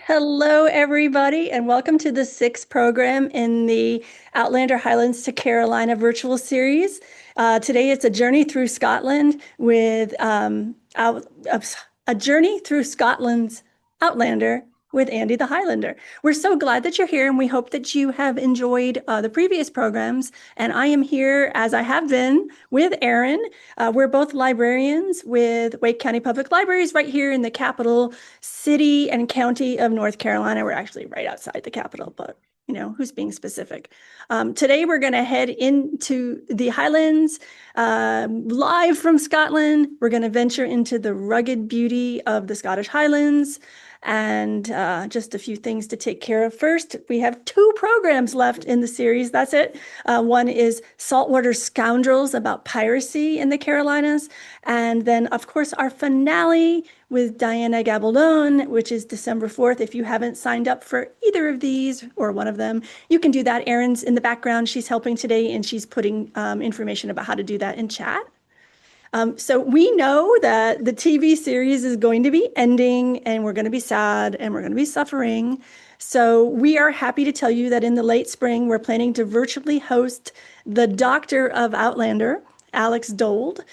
Hello, everybody, and welcome to the sixth program in the Outlander Highlands to Carolina virtual series. Today, it's a journey through Scotland with a journey through Scotland's Outlander with Andy the Highlander. We're so glad that you're here, and we hope that you have enjoyed the previous programs. And I am here, as I have been, with Aaron. We're both librarians with Wake County Public Libraries right here in the capital city and county of North Carolina. We're actually right outside the capital, but who's being specific? Today, we're going to head into the Highlands, live from Scotland. We're going to venture into the rugged beauty of the Scottish Highlands. And just a few things to take care of. First, we have two programs left in the series. That's it. One is Saltwater Scoundrels about piracy in the Carolinas. And then, of course, our finale with Diana Gabaldon, which is December 4th. If you haven't signed up for either of these or one of them, you can do that. Erin's in the background. She's helping today, and she's putting information about how to do that in chat. So we know that the TV series is going to be ending and we're going to be sad and we're going to be suffering. So we are happy to tell you that in the late spring, we're planning to virtually host the Doctor of Outlander, Alex Dold.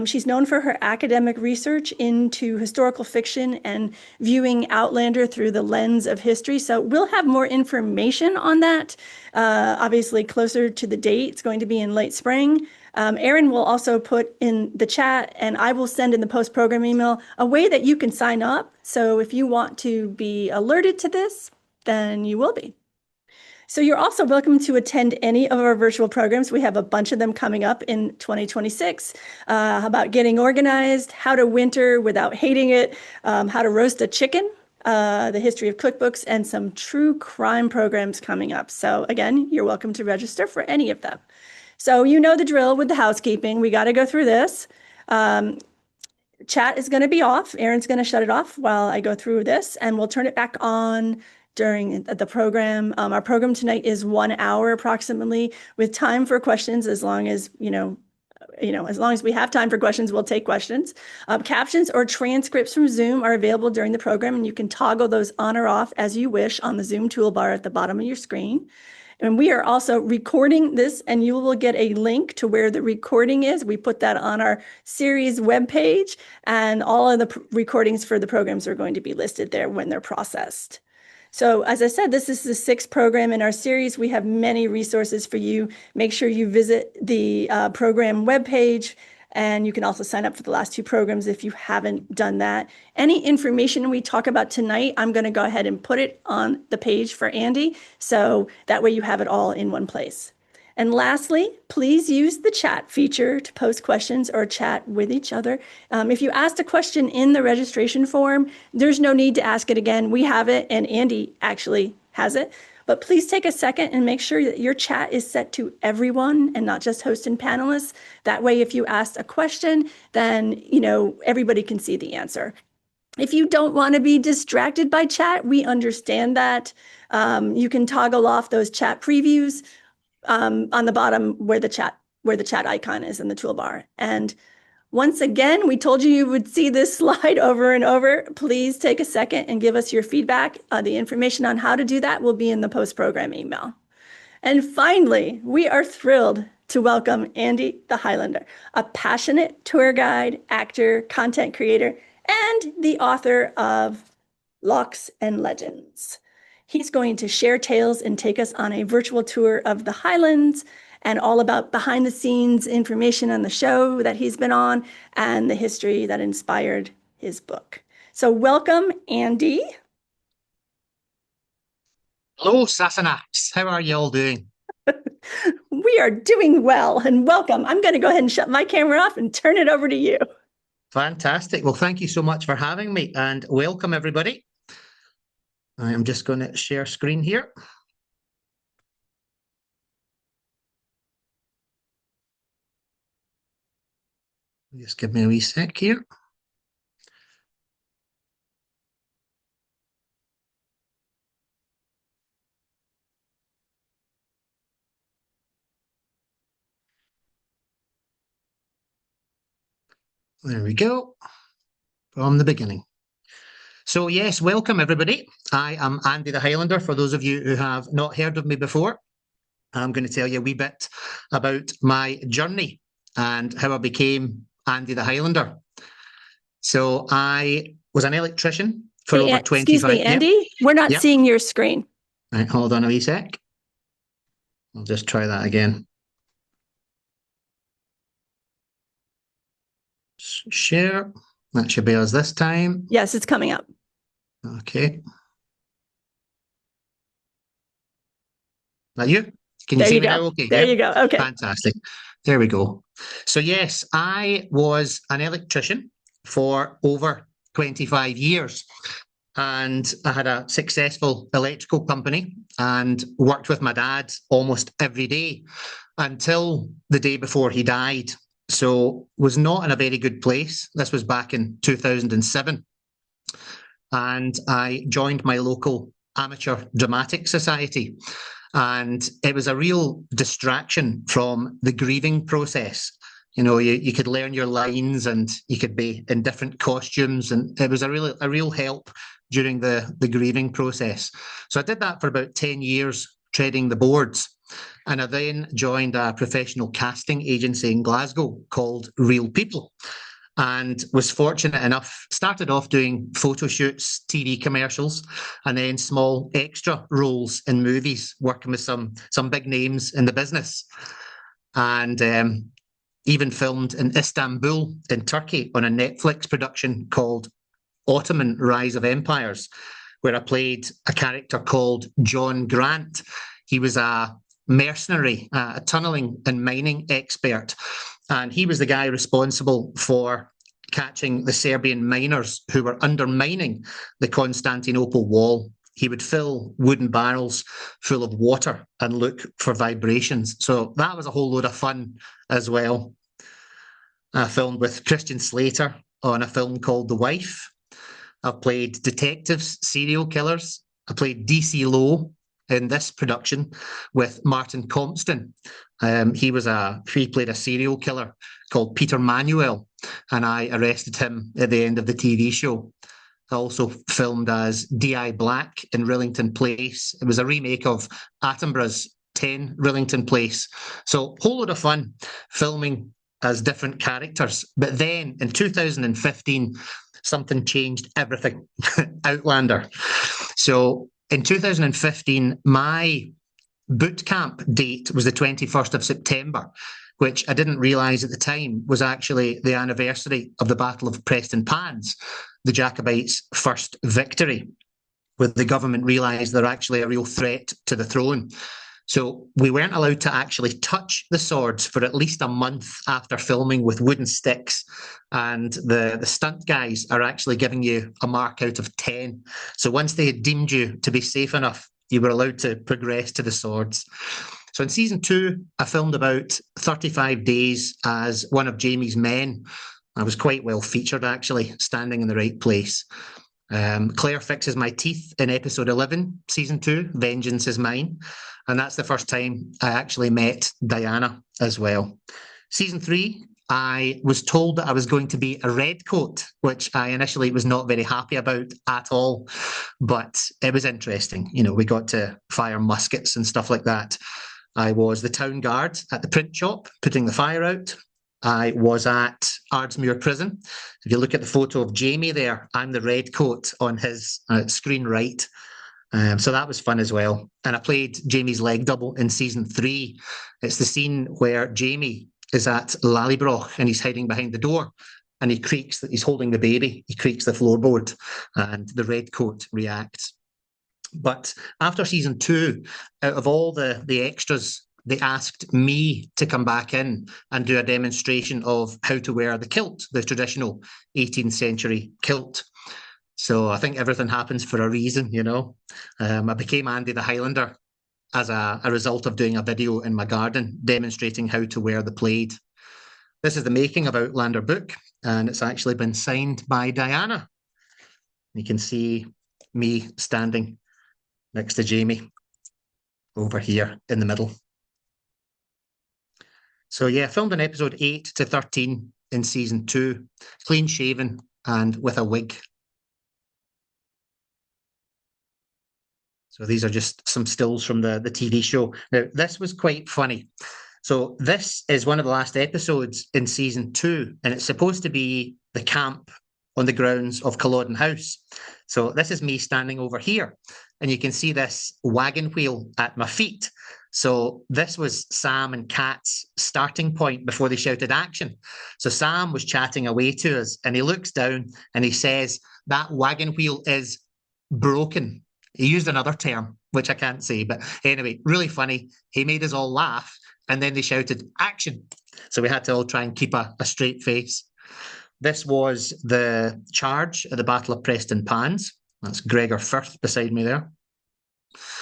She's known for her academic research into historical fiction and viewing Outlander through the lens of history. So we'll have more information on that, obviously closer to the date. It's going to be in late spring. Erin will also put in the chat, and I will send in the post-program email a way that you can sign up. So if you want to be alerted to this, then you will be. So you're also welcome to attend any of our virtual programs. We have a bunch of them coming up in 2026 about getting organized, how to winter without hating it, how to roast a chicken, the history of cookbooks, and some true crime programs coming up. So again, you're welcome to register for any of them. So you know the drill with the housekeeping. We got to go through this. Chat is going to be off. Erin's going to shut it off while I go through this, and we'll turn it back on during the program. Our program tonight is 1 hour approximately, with time for questions. As long as as long as we have time for questions, we'll take questions. Captions or transcripts from Zoom are available during the program, and you can toggle those on or off as you wish on the Zoom toolbar at the bottom of your screen. And we are also recording this, and you will get a link to where the recording is. We put that on our series webpage, and all of the recordings for the programs are going to be listed there when they're processed. So as I said, this is the sixth program in our series. We have many resources for you. Make sure you visit the program webpage, and you can also sign up for the last two programs if you haven't done that. Any information we talk about tonight, I'm going to go ahead and put it on the page for Andy, so that way you have it all in one place. And lastly, please use the chat feature to post questions or chat with each other. If you asked a question in the registration form, there's no need to ask it again. We have it, and Andy actually has it. But please take a second and make sure that your chat is set to everyone and not just host and panelists. That way, if you asked a question, then everybody can see the answer. If you don't want to be distracted by chat, we understand that. You can toggle off those chat previews on the bottom where the chat icon is in the toolbar. And once again, we told you would see this slide over and over. Please take a second and give us your feedback. The information on how to do that will be in the post-program email. And finally, we are thrilled to welcome Andy the Highlander, a passionate tour guide, actor, content creator, and the author of Locks and Legends. He's going to share tales and take us on a virtual tour of the Highlands and all about behind the scenes information on the show that he's been on and the history that inspired his book. So welcome, Andy. Hello, Sassenachs. How are you all doing? We are doing well, and welcome. I'm going to go ahead and shut my camera off and turn it over to you. Fantastic. Well, thank you so much for having me, and welcome everybody. I am just going to share screen here. Just give me a wee sec here. There we go. From the beginning. So yes, welcome everybody. I am Andy the Highlander. For those of you who have not heard of me before, I'm going to tell you a wee bit about my journey and how I became Andy the Highlander. So I was an electrician for Hey, over excuse me, 25. Yep, Andy, we're not yep. seeing your screen. Right, hold on a wee sec. I'll just try that again. Share. That should be us this time. Yes, it's coming up. Okay. That you? Can you There see you me go. now? Okay, There yeah. you go. Okay. Fantastic. There we go. So yes, I was an electrician for over 25 years. And I had a successful electrical company and worked with my dad almost every day until the day before he died. So was not in a very good place. This was back in 2007. And I joined my local amateur dramatic society. And it was a real distraction from the grieving process. You know, you could learn your lines and you could be in different costumes. And it was a real help during the grieving process. So I did that for about 10 years, treading the boards. And I then joined a professional casting agency in Glasgow called Real People, and was fortunate enough, started off doing photo shoots, TV commercials, and then small extra roles in movies, working with some big names in the business. And even filmed in Istanbul in Turkey on a Netflix production called Ottoman Rise of Empires, where I played a character called John Grant. He was a mercenary, a tunneling and mining expert. And he was the guy responsible for catching the Serbian miners who were undermining the Constantinople wall. He would fill wooden barrels full of water and look for vibrations. So that was a whole load of fun as well. I filmed with Christian Slater on a film called The Wife. I've played detectives, serial killers. I played DC Lowe in this production with Martin Compston. He played a serial killer called Peter Manuel, and I arrested him at the end of the TV show. I also filmed as D.I. Black in Rillington Place. It was a remake of Attenborough's 10 Rillington Place. So, whole lot of fun filming as different characters. But then in 2015, something changed everything. Outlander. So in 2015, my boot camp date was the 21st of September, which I didn't realise at the time was actually the anniversary of the Battle of Preston Pans, the Jacobites' first victory, where the government realised they're actually a real threat to the throne. So we weren't allowed to actually touch the swords for at least a month after filming with wooden sticks. And the stunt guys are actually giving you a mark out of 10. So once they had deemed you to be safe enough, you were allowed to progress to the swords. So in season 2, I filmed about 35 days as one of Jamie's men. I was quite well featured, actually, standing in the right place. Claire fixes my teeth in episode 11, season 2, Vengeance is Mine. And that's the first time I actually met Diana as well. Season 3, I was told that I was going to be a redcoat, which I initially was not very happy about at all. But it was interesting. You know, we got to fire muskets and stuff like that. I was the town guard at the print shop, putting the fire out. I was at Ardsmuir Prison. If you look at the photo of Jamie there, I'm the red coat on his screen right. So that was fun as well. And I played Jamie's leg double in season 3. It's the scene where Jamie is at Lallybroch and he's hiding behind the door and he's holding the baby. He creaks the floorboard and the red coat reacts. But after season 2, out of all the extras, they asked me to come back in and do a demonstration of how to wear the kilt, the traditional 18th century kilt. So I think everything happens for a reason, you know. I became Andy the Highlander as a result of doing a video in my garden demonstrating how to wear the plaid. This is the making of Outlander book, and it's actually been signed by Diana. You can see me standing next to Jamie over here in the middle. So yeah, filmed in episode 8 to 13 in season 2, clean shaven and with a wig. So these are just some stills from the TV show. Now, this was quite funny. So this is one of the last episodes in season 2, and it's supposed to be the camp on the grounds of Culloden House. So this is me standing over here, and you can see this wagon wheel at my feet. So this was Sam and Kat's starting point before they shouted action. So Sam was chatting away to us, and he looks down and he says, "That wagon wheel is broken." He used another term, which I can't say, but anyway, really funny. He made us all laugh, and then they shouted action. So we had to all try and keep a straight face. This was the charge at the Battle of Preston Pans. That's Gregor Firth beside me there.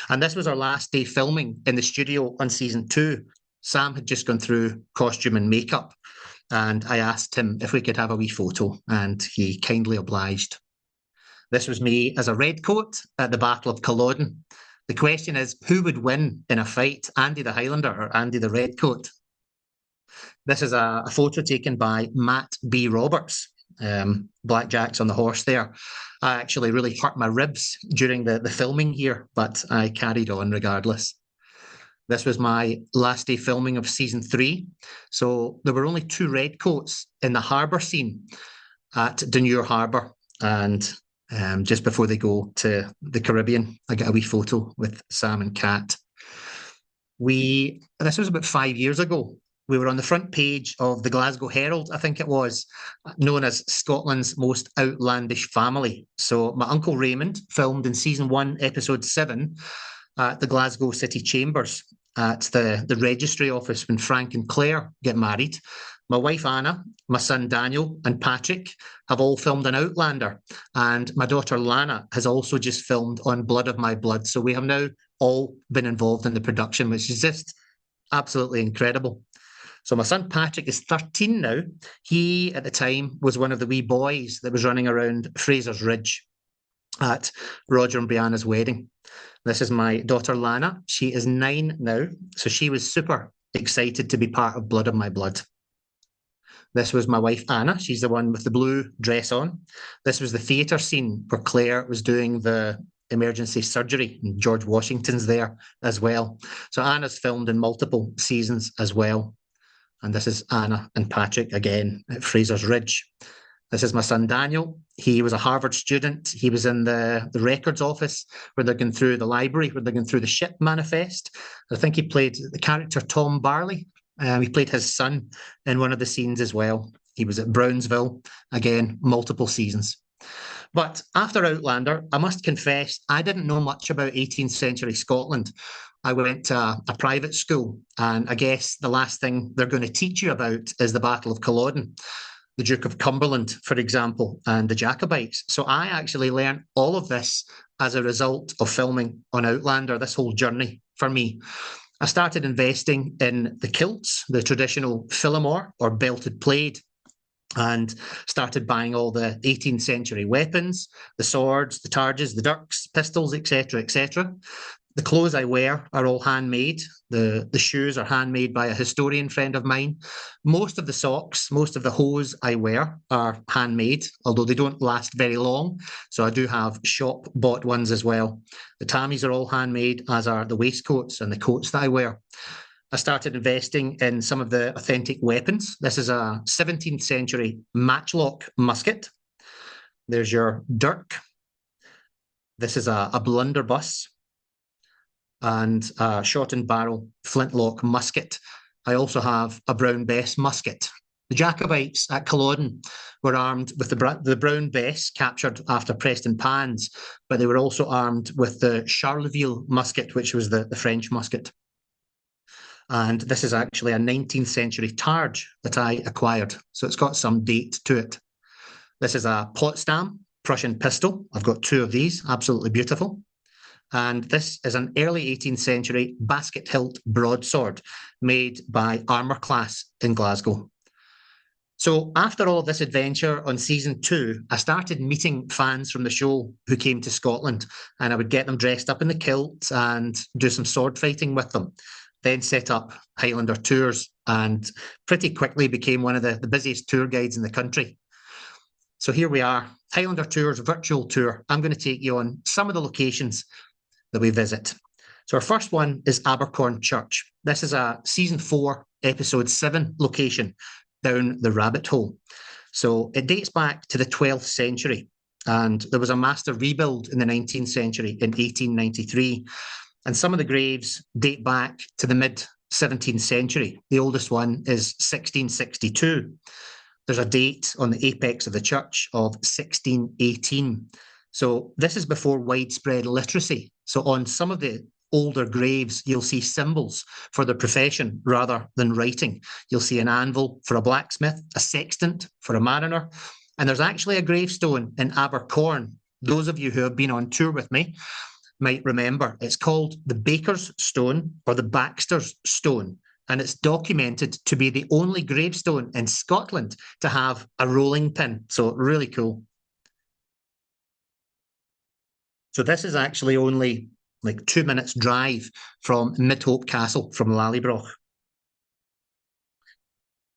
And this was our last day filming in the studio on season 2. Sam had just gone through costume and makeup, and I asked him if we could have a wee photo, and he kindly obliged. This was me as a redcoat at the Battle of Culloden. The question is, who would win in a fight, Andy the Highlander or Andy the Redcoat? This is a photo taken by Matt B. Roberts. Blackjack's on the horse there. I actually really hurt my ribs during the filming here, but I carried on regardless. This was my last day filming of season 3. So there were only 2 redcoats in the harbour scene at Dunure Harbour. And just before they go to the Caribbean, I got a wee photo with Sam and Kat. This was about 5 years ago. We were on the front page of the Glasgow Herald, I think it was, known as Scotland's most outlandish family. So my Uncle Raymond filmed in season 1, episode 7, at the Glasgow City Chambers at the registry office when Frank and Claire get married. My wife Anna, my son Daniel, and Patrick have all filmed on Outlander. And my daughter Lana has also just filmed on Blood of My Blood. So we have now all been involved in the production, which is just absolutely incredible. So my son Patrick is 13 now. He, at the time, was one of the wee boys that was running around Fraser's Ridge at Roger and Brianna's wedding. This is my daughter Lana. She is 9 now. So she was super excited to be part of Blood of My Blood. This was my wife Anna. She's the one with the blue dress on. This was the theatre scene where Claire was doing the emergency surgery, and George Washington's there as well. So Anna's filmed in multiple seasons as well. And this is Anna and Patrick again at Fraser's Ridge. This is my son Daniel. He was a Harvard student. He was in the records office where they're going through the library, where they're going through the ship manifest. I think he played the character Tom Barley. He played his son in one of the scenes as well. He was at Brownsville, again, multiple seasons. But after Outlander, I must confess, I didn't know much about 18th century Scotland. I went to a private school, and I guess the last thing they're going to teach you about is the Battle of Culloden, the Duke of Cumberland, for example, and the Jacobites. So I actually learned all of this as a result of filming on Outlander, this whole journey for me. I started investing in the kilts, the traditional phillimore or belted plaid, and started buying all the 18th century weapons, the swords, the targes, the dirks, pistols, etc., etc. The clothes I wear are all handmade. The shoes are handmade by a historian friend of mine. Most of the socks, most of the hose I wear are handmade, although they don't last very long. So I do have shop-bought ones as well. The tammies are all handmade, as are the waistcoats and the coats that I wear. I started investing in some of the authentic weapons. This is a 17th century matchlock musket. There's your dirk. This is a blunderbuss and a shot and barrel flintlock musket. I also have a Brown Bess musket. The Jacobites at Culloden were armed with the Brown Bess captured after Preston Pans, but they were also armed with the Charleville musket, which was the French musket. And this is actually a 19th century targe that I acquired, so it's got some date to it. This is a Potsdam Prussian pistol. I've got 2 of these, absolutely beautiful. And this is an early 18th century basket hilt broadsword made by Armour Class in Glasgow. So after all of this adventure on season 2, I started meeting fans from the show who came to Scotland, and I would get them dressed up in the kilt and do some sword fighting with them. Then set up Highlander tours and pretty quickly became one of the busiest tour guides in the country. So here we are, Highlander Tours virtual tour. I'm going to take you on some of the locations that we visit. So our first one is Abercorn Church. This is a season 4, episode 7 location down the rabbit hole. So it dates back to the 12th century, and there was a massive rebuild in the 19th century in 1893. And some of the graves date back to the mid-17th century. The oldest one is 1662. There's a date on the apex of the church of 1618. So this is before widespread literacy. So on some of the older graves, you'll see symbols for the profession rather than writing. You'll see an anvil for a blacksmith, a sextant for a mariner, and there's actually a gravestone in Abercorn. Those of you who have been on tour with me might remember it's called the Baker's Stone or the Baxter's Stone, and it's documented to be the only gravestone in Scotland to have a rolling pin. So really cool. So this is actually only like 2 minutes drive from Midhope Castle from Lallybroch.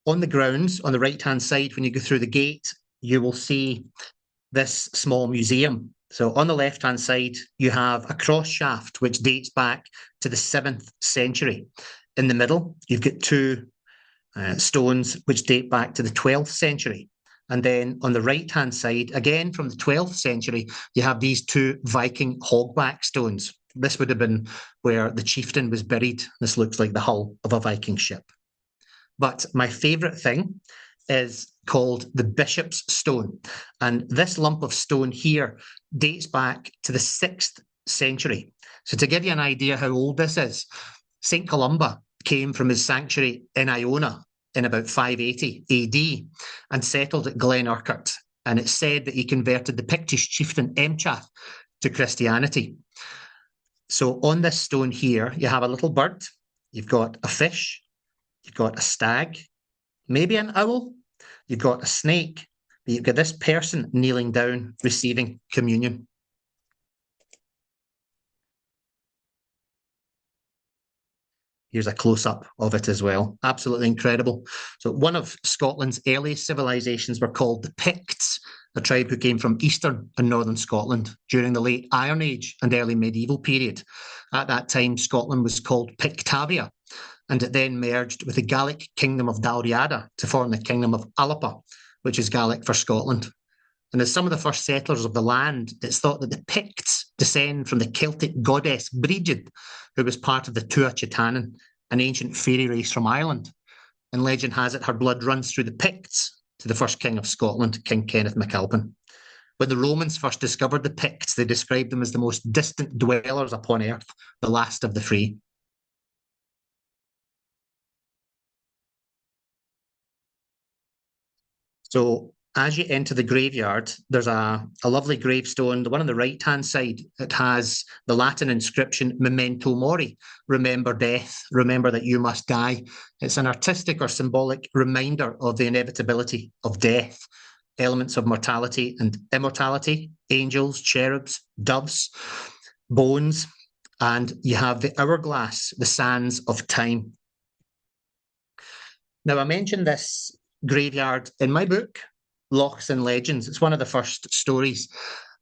On the grounds, on the right-hand side, when you go through the gate, you will see this small museum. So on the left-hand side, you have a cross shaft, which dates back to the 7th century. In the middle, you've got two stones, which date back to the 12th century. And then on the right-hand side, again from the 12th century, you have these two Viking hogback stones. This would have been where the chieftain was buried. This looks like the hull of a Viking ship. But my favourite thing is called the Bishop's Stone. And this lump of stone here dates back to the 6th century. So to give you an idea how old this is, St. Columba came from his sanctuary in Iona in about 580 AD and settled at Glen Urquhart. And it's said that he converted the Pictish chieftain Emchath to Christianity. So on this stone here, you have a little bird, you've got a fish, you've got a stag, maybe an owl, you've got a snake, but you've got this person kneeling down receiving communion. Here's a close-up of it as well. Absolutely incredible. So one of Scotland's earliest civilizations were called the Picts, a tribe who came from eastern and northern Scotland during the late Iron Age and early medieval period. At that time, Scotland was called Pictavia, and it then merged with the Gaelic kingdom of Dalriada to form the kingdom of Alapa, which is Gaelic for Scotland. And as some of the first settlers of the land, it's thought that the Picts descend from the Celtic goddess Brigid, who was part of the Tua Chitanen, an ancient fairy race from Ireland. And legend has it her blood runs through the Picts to the first king of Scotland, King Kenneth MacAlpin. When the Romans first discovered the Picts, they described them as the most distant dwellers upon earth, the last of the free. So as you enter the graveyard, there's a lovely gravestone. The one on the right-hand side, it has the Latin inscription, Memento Mori, remember death, remember that you must die. It's an artistic or symbolic reminder of the inevitability of death, elements of mortality and immortality, angels, cherubs, doves, bones, and you have the hourglass, the sands of time. Now, I mentioned this graveyard in my book, Lochs and Legends. It's one of the first stories.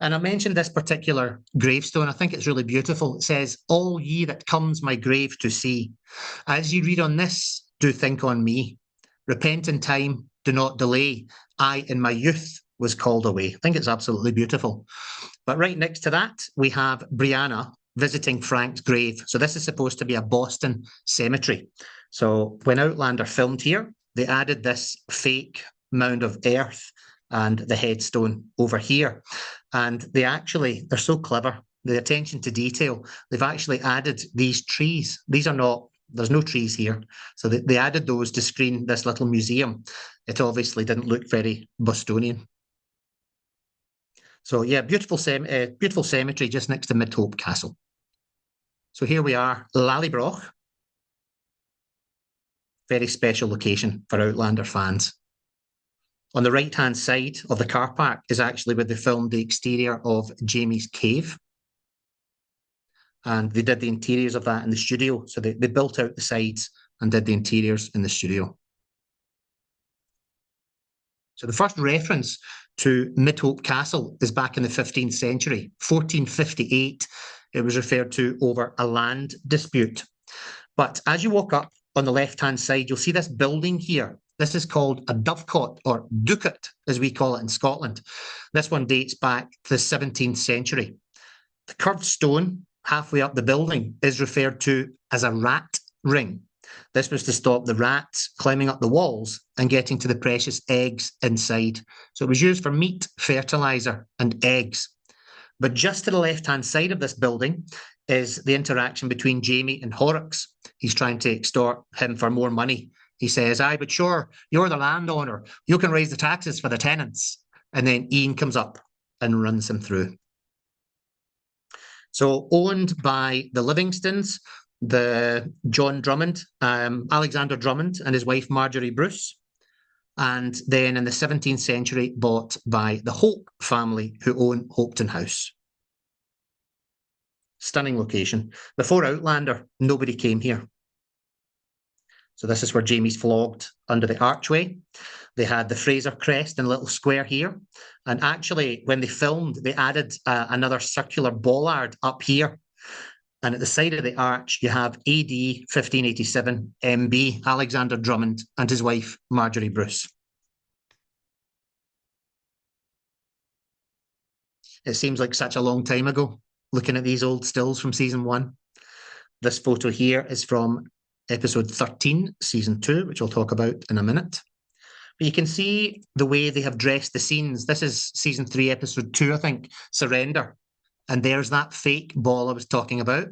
And I mentioned this particular gravestone. I think it's really beautiful. It says, "All ye that comes my grave to see, as ye read on this, do think on me. Repent in time, do not delay. I in my youth was called away." I think it's absolutely beautiful. But right next to that, we have Brianna visiting Frank's grave. So this is supposed to be a Boston cemetery. So when Outlander filmed here, they added this fake mound of earth and the headstone over here. And they're so clever. The attention to detail, they've actually added these trees. There's no trees here. So they added those to screen this little museum. It obviously didn't look very Bostonian. So yeah, beautiful cemetery just next to Midhope Castle. So here we are, Lallybroch. Very special location for Outlander fans. On the right-hand side of the car park is actually where they filmed the exterior of Jamie's cave. And they did the interiors of that in the studio. So they built out the sides and did the interiors in the studio. So the first reference to Midhope Castle is back in the 15th century, 1458. it was referred to over a land dispute. But as you walk up on the left-hand side, you'll see this building here. This is called a dovecot, or ducat, as we call it in Scotland. This one dates back to the 17th century. The curved stone halfway up the building is referred to as a rat ring. This was to stop the rats climbing up the walls and getting to the precious eggs inside. So it was used for meat, fertilizer, and eggs. But just to the left-hand side of this building is the interaction between Jamie and Horrocks. He's trying to extort him for more money. He says, aye, but sure, you're the landowner. You can raise the taxes for the tenants. And then Ian comes up and runs him through. So owned by the Livingstons, the John Drummond, Alexander Drummond and his wife Marjorie Bruce. And then in the 17th century, bought by the Hope family, who own Hopetoun House. Stunning location. Before Outlander, nobody came here. So this is where Jamie's flogged under the archway. They had the Fraser crest in a little square here. And actually, when they filmed, they added another circular bollard up here. And at the side of the arch, you have AD 1587 MB, Alexander Drummond, and his wife, Marjorie Bruce. It seems like such a long time ago, looking at these old stills from season 1. This photo here is from episode 13, season 2, which I'll talk about in a minute. But you can see the way they have dressed the scenes. This is season 3, episode 2, I think, Surrender. And there's that fake ball I was talking about.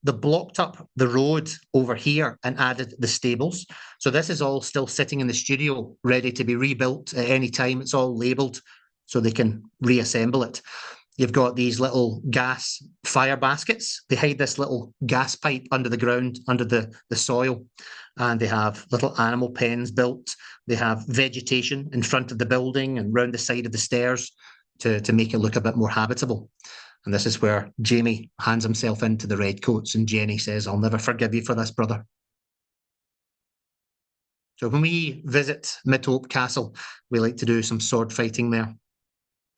They blocked up the road over here and added the stables. So this is all still sitting in the studio, ready to be rebuilt at any time. It's all labelled so they can reassemble it. You've got these little gas fire baskets. They hide this little gas pipe under the ground, under the soil. And they have little animal pens built. They have vegetation in front of the building and round the side of the stairs to make it look a bit more habitable. And this is where Jamie hands himself into the redcoats and Jenny says, I'll never forgive you for this, brother. So when we visit Midhope Castle, we like to do some sword fighting there.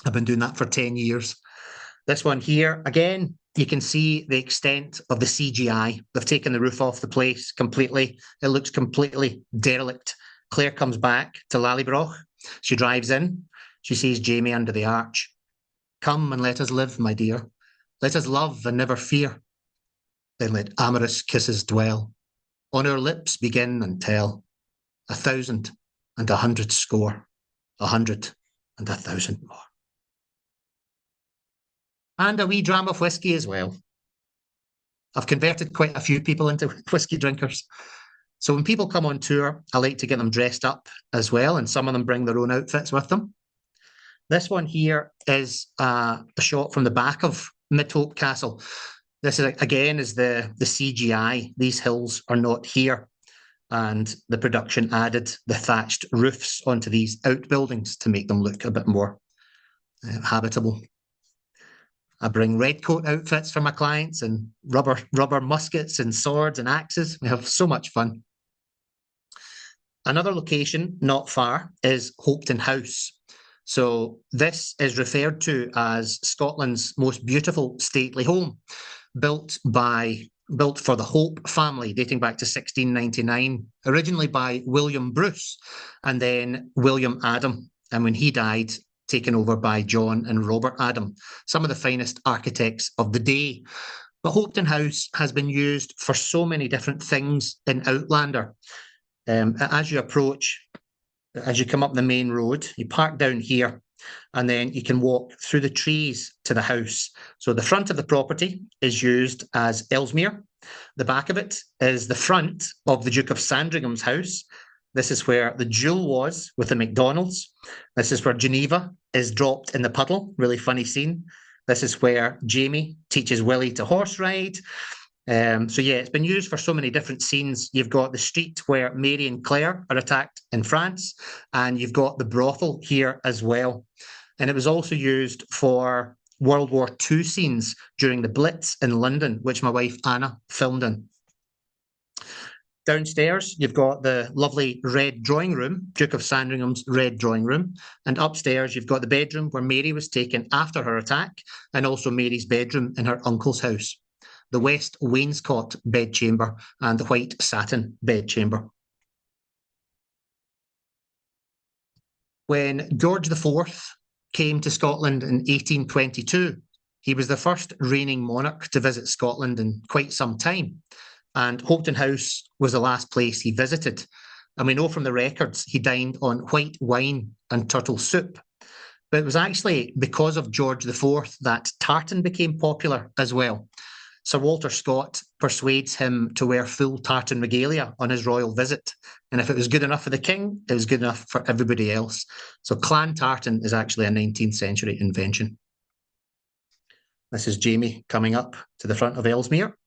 I've been doing that for 10 years. This one here, again, you can see the extent of the CGI. They've taken the roof off the place completely. It looks completely derelict. Claire comes back to Lallybroch. She drives in. She sees Jamie under the arch. Come and let us live, my dear. Let us love and never fear. Then let amorous kisses dwell. On our lips begin and tell. 1,000 and 100 score. 100 and 1,000 more. And a wee dram of whiskey as well. I've converted quite a few people into whiskey drinkers. So when people come on tour, I like to get them dressed up as well, and some of them bring their own outfits with them. This one here is a shot from the back of Midhope Castle. This is, again, is the CGI. These hills are not here. And the production added the thatched roofs onto these outbuildings to make them look a bit more habitable. I bring redcoat outfits for my clients and rubber muskets and swords and axes. We have so much fun. Another location not far is Hopetoun House. So this is referred to as Scotland's most beautiful stately home, built for the Hope family, dating back to 1699, originally by William Bruce and then William Adam. And when he died, taken over by John and Robert Adam, some of the finest architects of the day. But Hopetoun House has been used for so many different things in Outlander. As you approach, as you come up the main road, you park down here, and then you can walk through the trees to the house. So the front of the property is used as Ellesmere. The back of it is the front of the Duke of Sandringham's house. This is where the duel was with the MacDonalds. This is where Geneva is dropped in the puddle. Really funny scene. This is where Jamie teaches Willie to horse ride. So yeah, it's been used for so many different scenes. You've got the street where Mary and Claire are attacked in France, and you've got the brothel here as well. And it was also used for World War II scenes during the Blitz in London, which my wife Anna filmed in. Downstairs, you've got the lovely red drawing room, Duke of Sandringham's red drawing room. And upstairs, you've got the bedroom where Mary was taken after her attack, and also Mary's bedroom in her uncle's house, the west wainscot bedchamber and the white satin bedchamber. When George IV came to Scotland in 1822, he was the first reigning monarch to visit Scotland in quite some time. And Hopetoun House was the last place he visited. And we know from the records he dined on white wine and turtle soup. But it was actually because of George IV that tartan became popular as well. Sir Walter Scott persuades him to wear full tartan regalia on his royal visit. And if it was good enough for the king, it was good enough for everybody else. So clan tartan is actually a 19th century invention. This is Jamie coming up to the front of Ellesmere.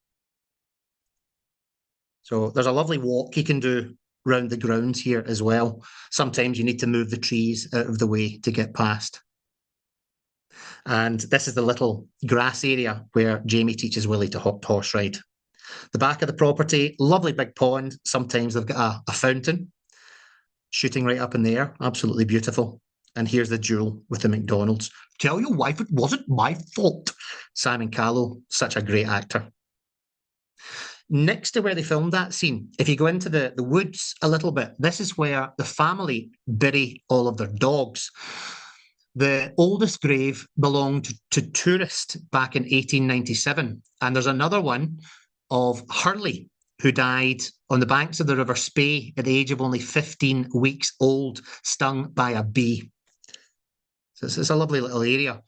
So there's a lovely walk you can do around the grounds here as well. Sometimes you need to move the trees out of the way to get past. And this is the little grass area where Jamie teaches Willie to horse ride. The back of the property, lovely big pond. Sometimes they've got a fountain shooting right up in the air. Absolutely beautiful. And here's the duel with the McDonald's. Tell your wife it wasn't my fault. Simon Callow, such a great actor. Next to where they filmed that scene, if you go into the woods a little bit, this is where the family bury all of their dogs. The oldest grave belonged to tourists back in 1897. And there's another one of Hurley, who died on the banks of the River Spey at the age of only 15 weeks old, stung by a bee. So it's a lovely little area.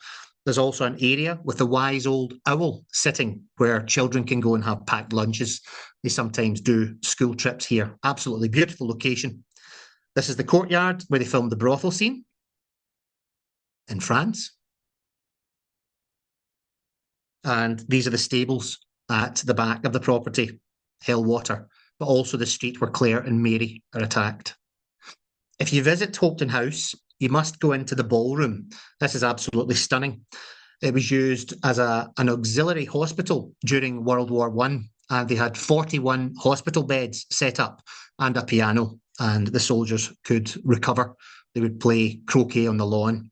There's also an area with the wise old owl sitting where children can go and have packed lunches. They sometimes do school trips here. Absolutely beautiful location. This is the courtyard where they filmed the brothel scene in France. And these are the stables at the back of the property, Hellwater, but also the street where Claire and Mary are attacked. If you visit Hopetoun House, you must go into the ballroom. This is absolutely stunning. It was used as an auxiliary hospital during World War I, and they had 41 hospital beds set up and a piano, and the soldiers could recover. They would play croquet on the lawn.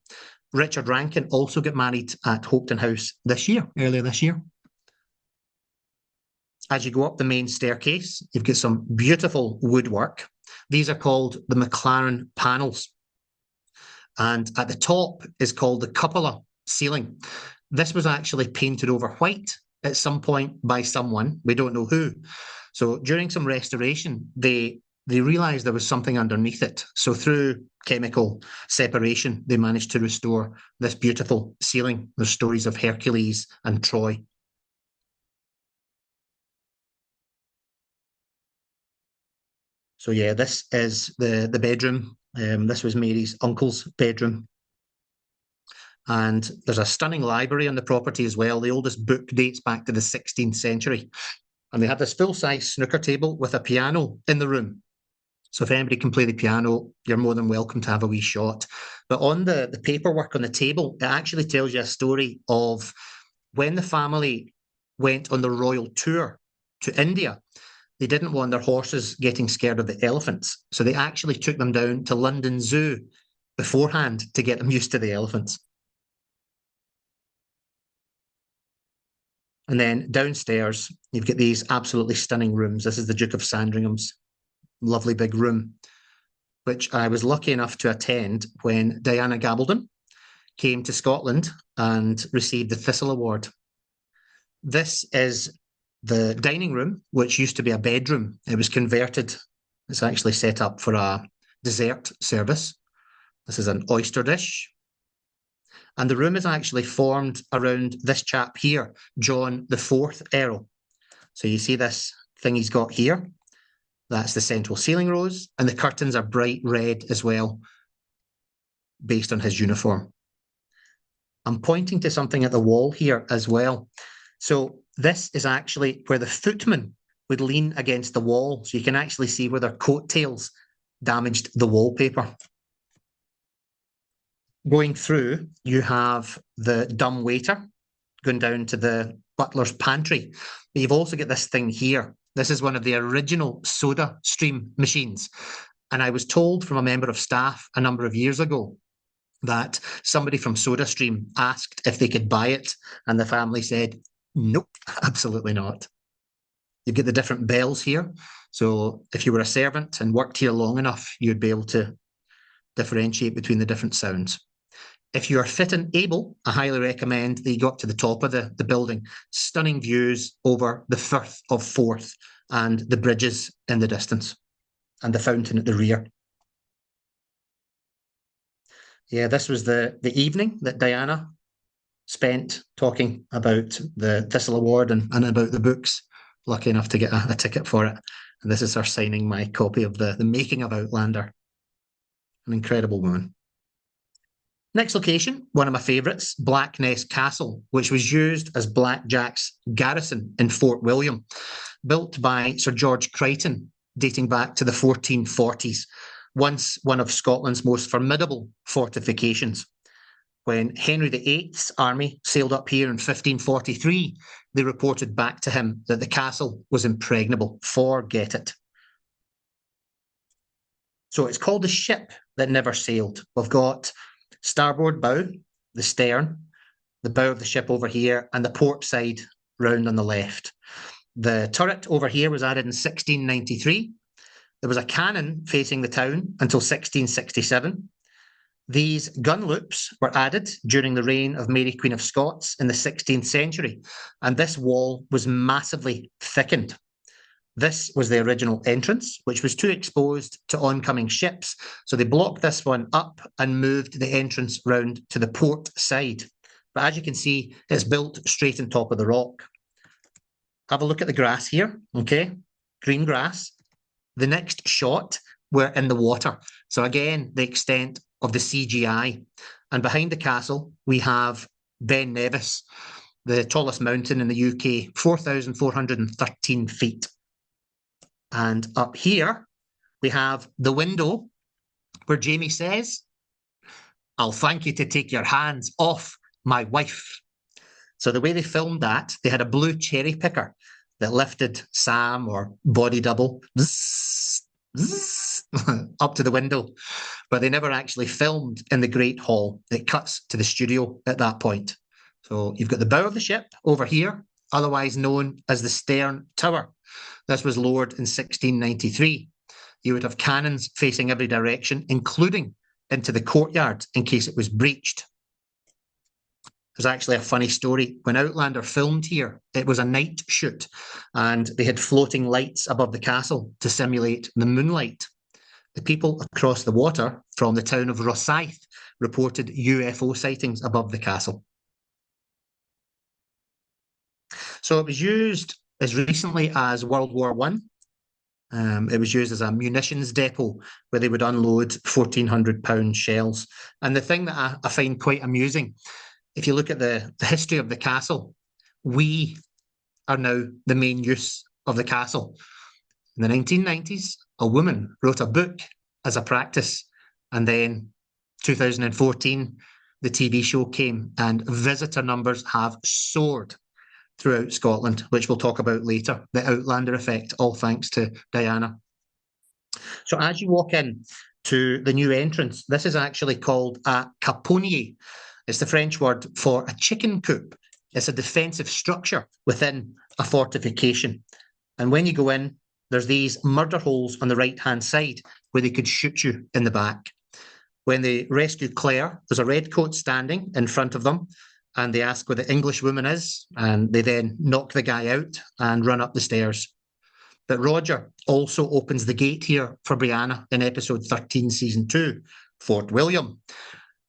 Richard Rankin also got married at Hopetoun House earlier this year. As you go up the main staircase, you've got some beautiful woodwork. These are called the McLaren panels. And at the top is called the cupola ceiling. This was actually painted over white at some point by someone, we don't know who. So during some restoration, they realized there was something underneath it. So through chemical separation, they managed to restore this beautiful ceiling. There's stories of Hercules and Troy. So yeah, this is the bedroom. This was Mary's uncle's bedroom. And there's a stunning library on the property as well. The oldest book dates back to the 16th century. And they had this full-size snooker table with a piano in the room. So if anybody can play the piano, you're more than welcome to have a wee shot. But on the paperwork on the table, it actually tells you a story of when the family went on the royal tour to India. They didn't want their horses getting scared of the elephants. So they actually took them down to London Zoo beforehand to get them used to the elephants. And then downstairs, you've got these absolutely stunning rooms. This is the Duke of Sandringham's lovely big room, which I was lucky enough to attend when Diana Gabaldon came to Scotland and received the Thistle Award. This is the dining room, which used to be a bedroom. It was converted. It's actually set up for a dessert service. This is an oyster dish. And the room is actually formed around this chap here, John the Fourth Earl. So you see this thing he's got here. That's the central ceiling rose, and the curtains are bright red as well, based on his uniform. I'm pointing to something at the wall here as well. So this is actually where the footmen would lean against the wall. So you can actually see where their coattails damaged the wallpaper. Going through, you have the dumb waiter going down to the butler's pantry. But you've also got this thing here. This is one of the original soda stream machines. And I was told from a member of staff a number of years ago that somebody from SodaStream asked if they could buy it, and the family said, nope, absolutely not. You get the different bells here. So if you were a servant and worked here long enough, you'd be able to differentiate between the different sounds. If you are fit and able, I highly recommend that you go up to the top of the building. Stunning views over the Firth of Forth and the bridges in the distance and the fountain at the rear. Yeah, this was the evening that Diana spent talking about the Thistle Award and about the books. Lucky enough to get a ticket for it. And this is her signing my copy of the making of Outlander. An incredible woman. Next location, one of my favourites, Blackness Castle, which was used as Blackjack's garrison in Fort William, built by Sir George Crichton, dating back to the 1440s, once one of Scotland's most formidable fortifications. When Henry VIII's army sailed up here in 1543, they reported back to him that the castle was impregnable. Forget it. So it's called the ship that never sailed. We've got starboard bow, the stern, the bow of the ship over here, and the port side round on the left. The turret over here was added in 1693. There was a cannon facing the town until 1667. These gun loops were added during the reign of Mary Queen of Scots in the 16th century, and this wall was massively thickened. This was the original entrance, which was too exposed to oncoming ships, so they blocked this one up and moved the entrance round to the port side. But as you can see, it's built straight on top of the rock. Have a look at the grass here, okay? Green grass. The next shot, we're in the water. So again, the extent of the CGI. And behind the castle, we have Ben Nevis, the tallest mountain in the UK, 4,413 feet. And up here, we have the window where Jamie says, "I'll thank you to take your hands off my wife." So the way they filmed that, they had a blue cherry picker that lifted Sam or body double up to the window, but they never actually filmed in the Great Hall. It cuts to the studio at that point. So you've got the bow of the ship over here, otherwise known as the stern tower. This was lowered in 1693. You would have cannons facing every direction, including into the courtyard in case it was breached. There's actually a funny story. When Outlander filmed here, it was a night shoot, and they had floating lights above the castle to simulate the moonlight. The people across the water from the town of Rosyth reported UFO sightings above the castle. So it was used as recently as World War I. It was used as a munitions depot where they would unload 1,400-pound shells. And the thing that I find quite amusing, if you look at the history of the castle, we are now the main use of the castle. In the 1990s, a woman wrote a book as a practice, and then 2014, the TV show came, and visitor numbers have soared throughout Scotland, which we'll talk about later, the Outlander effect, all thanks to Diana. So as you walk in to the new entrance, this is actually called a caponnier. It's the French word for a chicken coop. It's a defensive structure within a fortification. And when you go in, there's these murder holes on the right-hand side where they could shoot you in the back. When they rescue Claire, there's a redcoat standing in front of them, and they ask where the English woman is, and they then knock the guy out and run up the stairs. But Roger also opens the gate here for Brianna in episode 13, season 2, Fort William.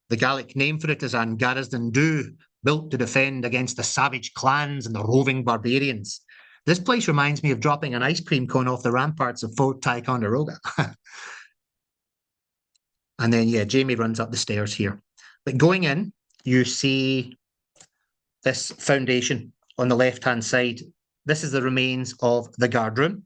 The Gaelic name for it is An Garisden Du, built to defend against the savage clans and the roving barbarians. This place reminds me of dropping an ice cream cone off the ramparts of Fort Ticonderoga. And then, yeah, Jamie runs up the stairs here. But going in, you see this foundation on the left-hand side. This is the remains of the guard room.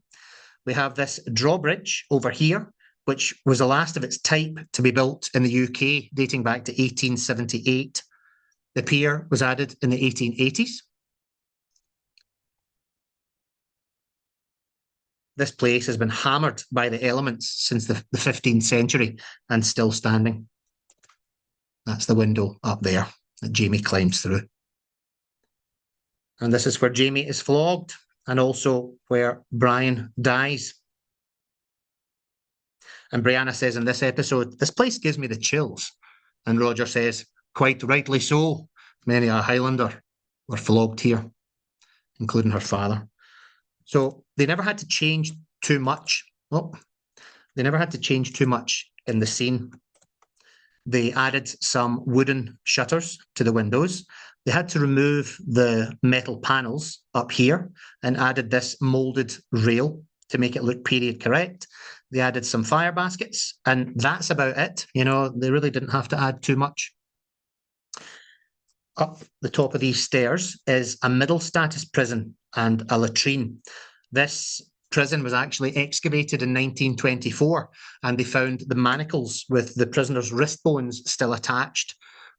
We have this drawbridge over here, which was the last of its type to be built in the UK, dating back to 1878. The pier was added in the 1880s. This place has been hammered by the elements since the 15th century and still standing. That's the window up there that Jamie climbs through. And this is where Jamie is flogged and also where Brian dies. And Brianna says in this episode, "This place gives me the chills." And Roger says, "Quite rightly so. Many a Highlander were flogged here, including her father." So they never had to change too much. Well, they never had to change too much in the scene. They added some wooden shutters to the windows. They had to remove the metal panels up here and added this molded rail to make it look period correct. They added some fire baskets, and that's about it. You know, they really didn't have to add too much. Up the top of these stairs is a middle status prison and a latrine. This prison was actually excavated in 1924, and they found the manacles with the prisoners' wrist bones still attached.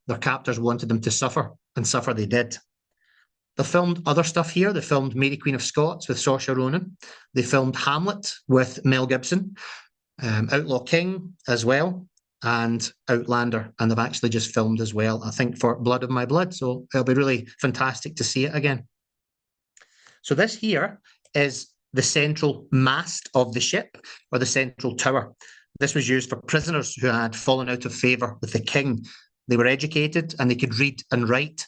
Their captors wanted them to suffer, and suffer they did. They filmed other stuff here. They filmed Mary Queen of Scots with Saoirse Ronan. They filmed Hamlet with Mel Gibson, Outlaw King as well, and Outlander. And they've actually just filmed as well, I think, for Blood of My Blood. So it'll be really fantastic to see it again. So this here is the central mast of the ship, or the central tower. This was used for prisoners who had fallen out of favour with the king. They were educated and they could read and write.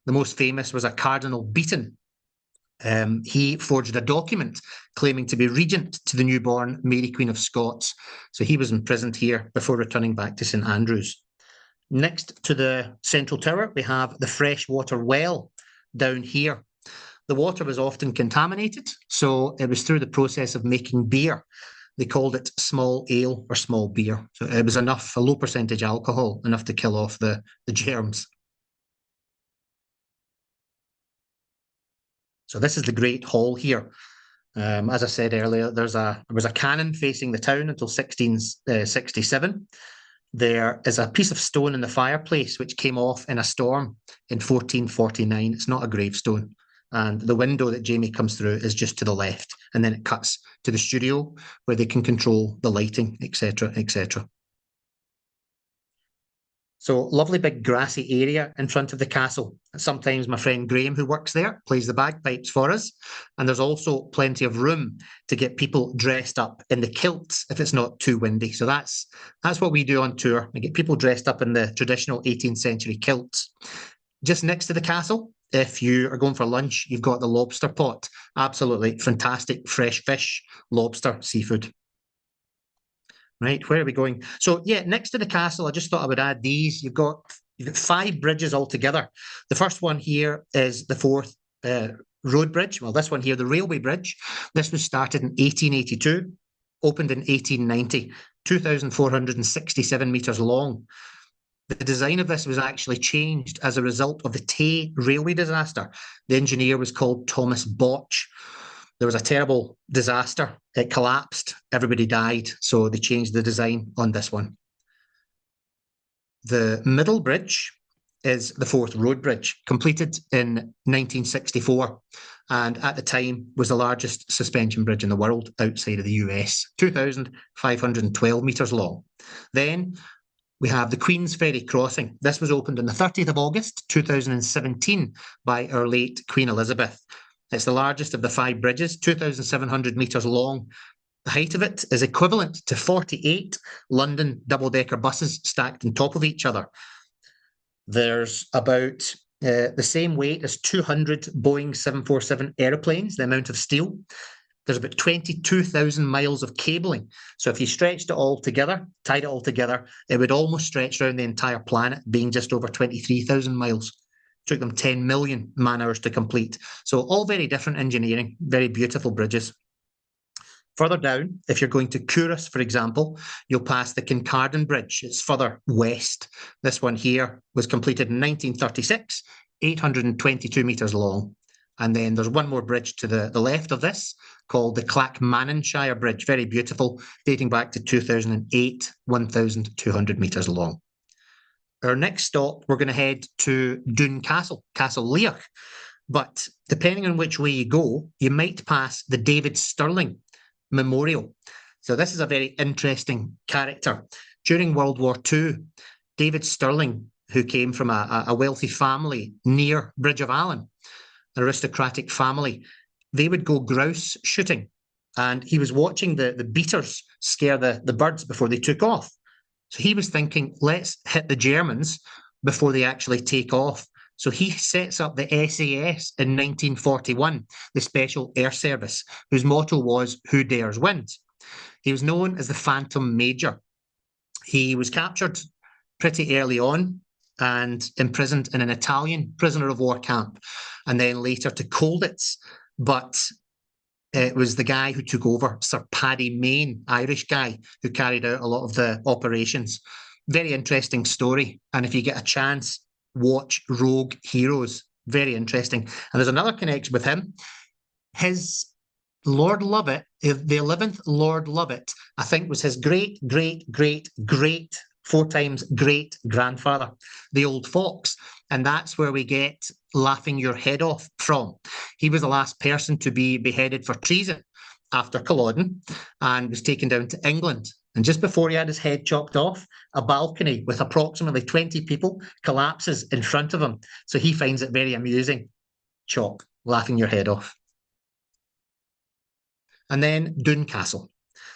The most famous was a Cardinal Beaton. He forged a document claiming to be regent to the newborn Mary Queen of Scots. So he was imprisoned here before returning back to St Andrews. Next to the central tower, we have the freshwater well down here. The water was often contaminated, so it was through the process of making beer. They called it small ale or small beer. So it was enough, a low percentage alcohol, enough to kill off the germs. So this is the Great Hall here. As I said earlier, there was a cannon facing the town until 1667. There is a piece of stone in the fireplace which came off in a storm in 1449. It's not a gravestone. And the window that Jamie comes through is just to the left. And then it cuts to the studio where they can control the lighting, etc., etc. So lovely big grassy area in front of the castle. Sometimes my friend Graham, who works there, plays the bagpipes for us. And there's also plenty of room to get people dressed up in the kilts if it's not too windy. So that's what we do on tour. We get people dressed up in the traditional 18th century kilts. Just next to the castle, if you are going for lunch, you've got the lobster pot. Absolutely fantastic fresh fish, lobster, seafood. Right, where are we going? So yeah, next to the castle, I just thought I would add these. You've got 5 bridges altogether. The first one here is the Forth Road Bridge. Well, this one here, the railway bridge. This was started in 1882, opened in 1890, 2,467 metres long. The design of this was actually changed as a result of the Tay railway disaster. The engineer was called Thomas Botch. There was a terrible disaster. It collapsed. Everybody died. So they changed the design on this one. The middle bridge is the Forth Road Bridge, completed in 1964. And at the time was the largest suspension bridge in the world outside of the US, 2,512 metres long. Then we have the Queen's Ferry Crossing. This was opened on the 30th of August, 2017 by our late Queen Elizabeth. It's the largest of the 5 bridges, 2,700 metres long. The height of it is equivalent to 48 London double-decker buses stacked on top of each other. There's about the same weight as 200 Boeing 747 aeroplanes, the amount of steel. There's about 22,000 miles of cabling. So if you stretched it all together, tied it all together, it would almost stretch around the entire planet, being just over 23,000 miles. It took them 10 million man-hours to complete. So all very different engineering, very beautiful bridges. Further down, if you're going to Couros, for example, you'll pass the Kincardine Bridge. It's further west. This one here was completed in 1936, 822 metres long. And then there's one more bridge to the left of this called the Clackmannanshire Bridge. Very beautiful, dating back to 2008, 1,200 metres long. Our next stop, we're going to head to Doon Castle, Castle Leach. But depending on which way you go, you might pass the David Stirling Memorial. So this is a very interesting character. During World War II, David Stirling, who came from a wealthy family near Bridge of Allan, an aristocratic family, they would go grouse shooting. And he was watching the beaters scare the birds before they took off. So he was thinking, let's hit the Germans before they actually take off. So he sets up the SAS in 1941, the Special Air Service, whose motto was, "Who dares wins." He was known as the Phantom Major. He was captured pretty early on and imprisoned in an Italian prisoner of war camp, and then later to Colditz. But it was the guy who took over, Sir Paddy Mayne, Irish guy, who carried out a lot of the operations. Very interesting story. And if you get a chance, watch Rogue Heroes. Very interesting. And there's another connection with him. His Lord Lovat, the 11th Lord Lovat, I think was his great, great, great, great, 4 times great grandfather, the old fox. And that's where we get laughing your head off from. He was the last person to be beheaded for treason after Culloden and was taken down to England. And just before he had his head chopped off, a balcony with approximately 20 people collapses in front of him. So he finds it very amusing. Chop, laughing your head off. And then Doune Castle.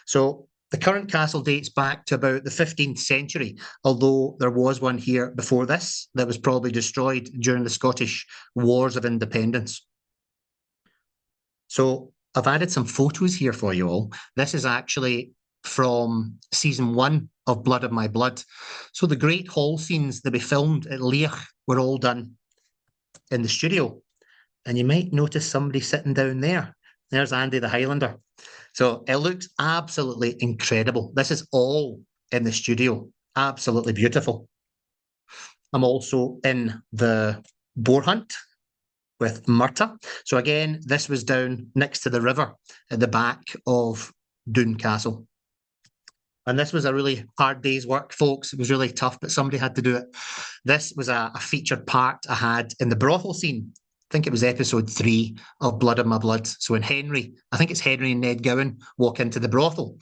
So the current castle dates back to about the 15th century, although there was one here before this that was probably destroyed during the Scottish Wars of Independence. So I've added some photos here for you all. This is actually from season 1 of Blood of My Blood. So the great hall scenes that we filmed at Leach were all done in the studio. And you might notice somebody sitting down there. There's Andy the Highlander. So it looks absolutely incredible. This is all in the studio. Absolutely beautiful. I'm also in the boar hunt with Murta. So again, this was down next to the river at the back of Doune Castle. And this was a really hard day's work, folks. It was really tough, but somebody had to do it. This was a featured part I had in the brothel scene. I think it was episode 3 of Blood of My Blood. So when Henry, I think it's Henry and Ned Gowan, walk into the brothel,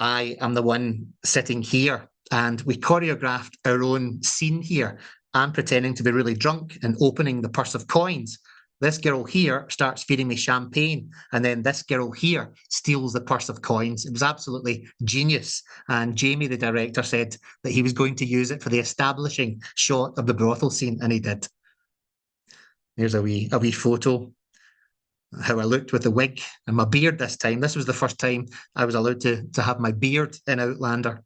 I am the one sitting here, and we choreographed our own scene here. I'm pretending to be really drunk and opening the purse of coins. This girl here starts feeding me champagne, and then this girl here steals the purse of coins. It was absolutely genius. And Jamie, the director, said that he was going to use it for the establishing shot of the brothel scene, and he did. Here's a wee photo, how I looked with the wig and my beard this time. This was the first time I was allowed to have my beard in Outlander.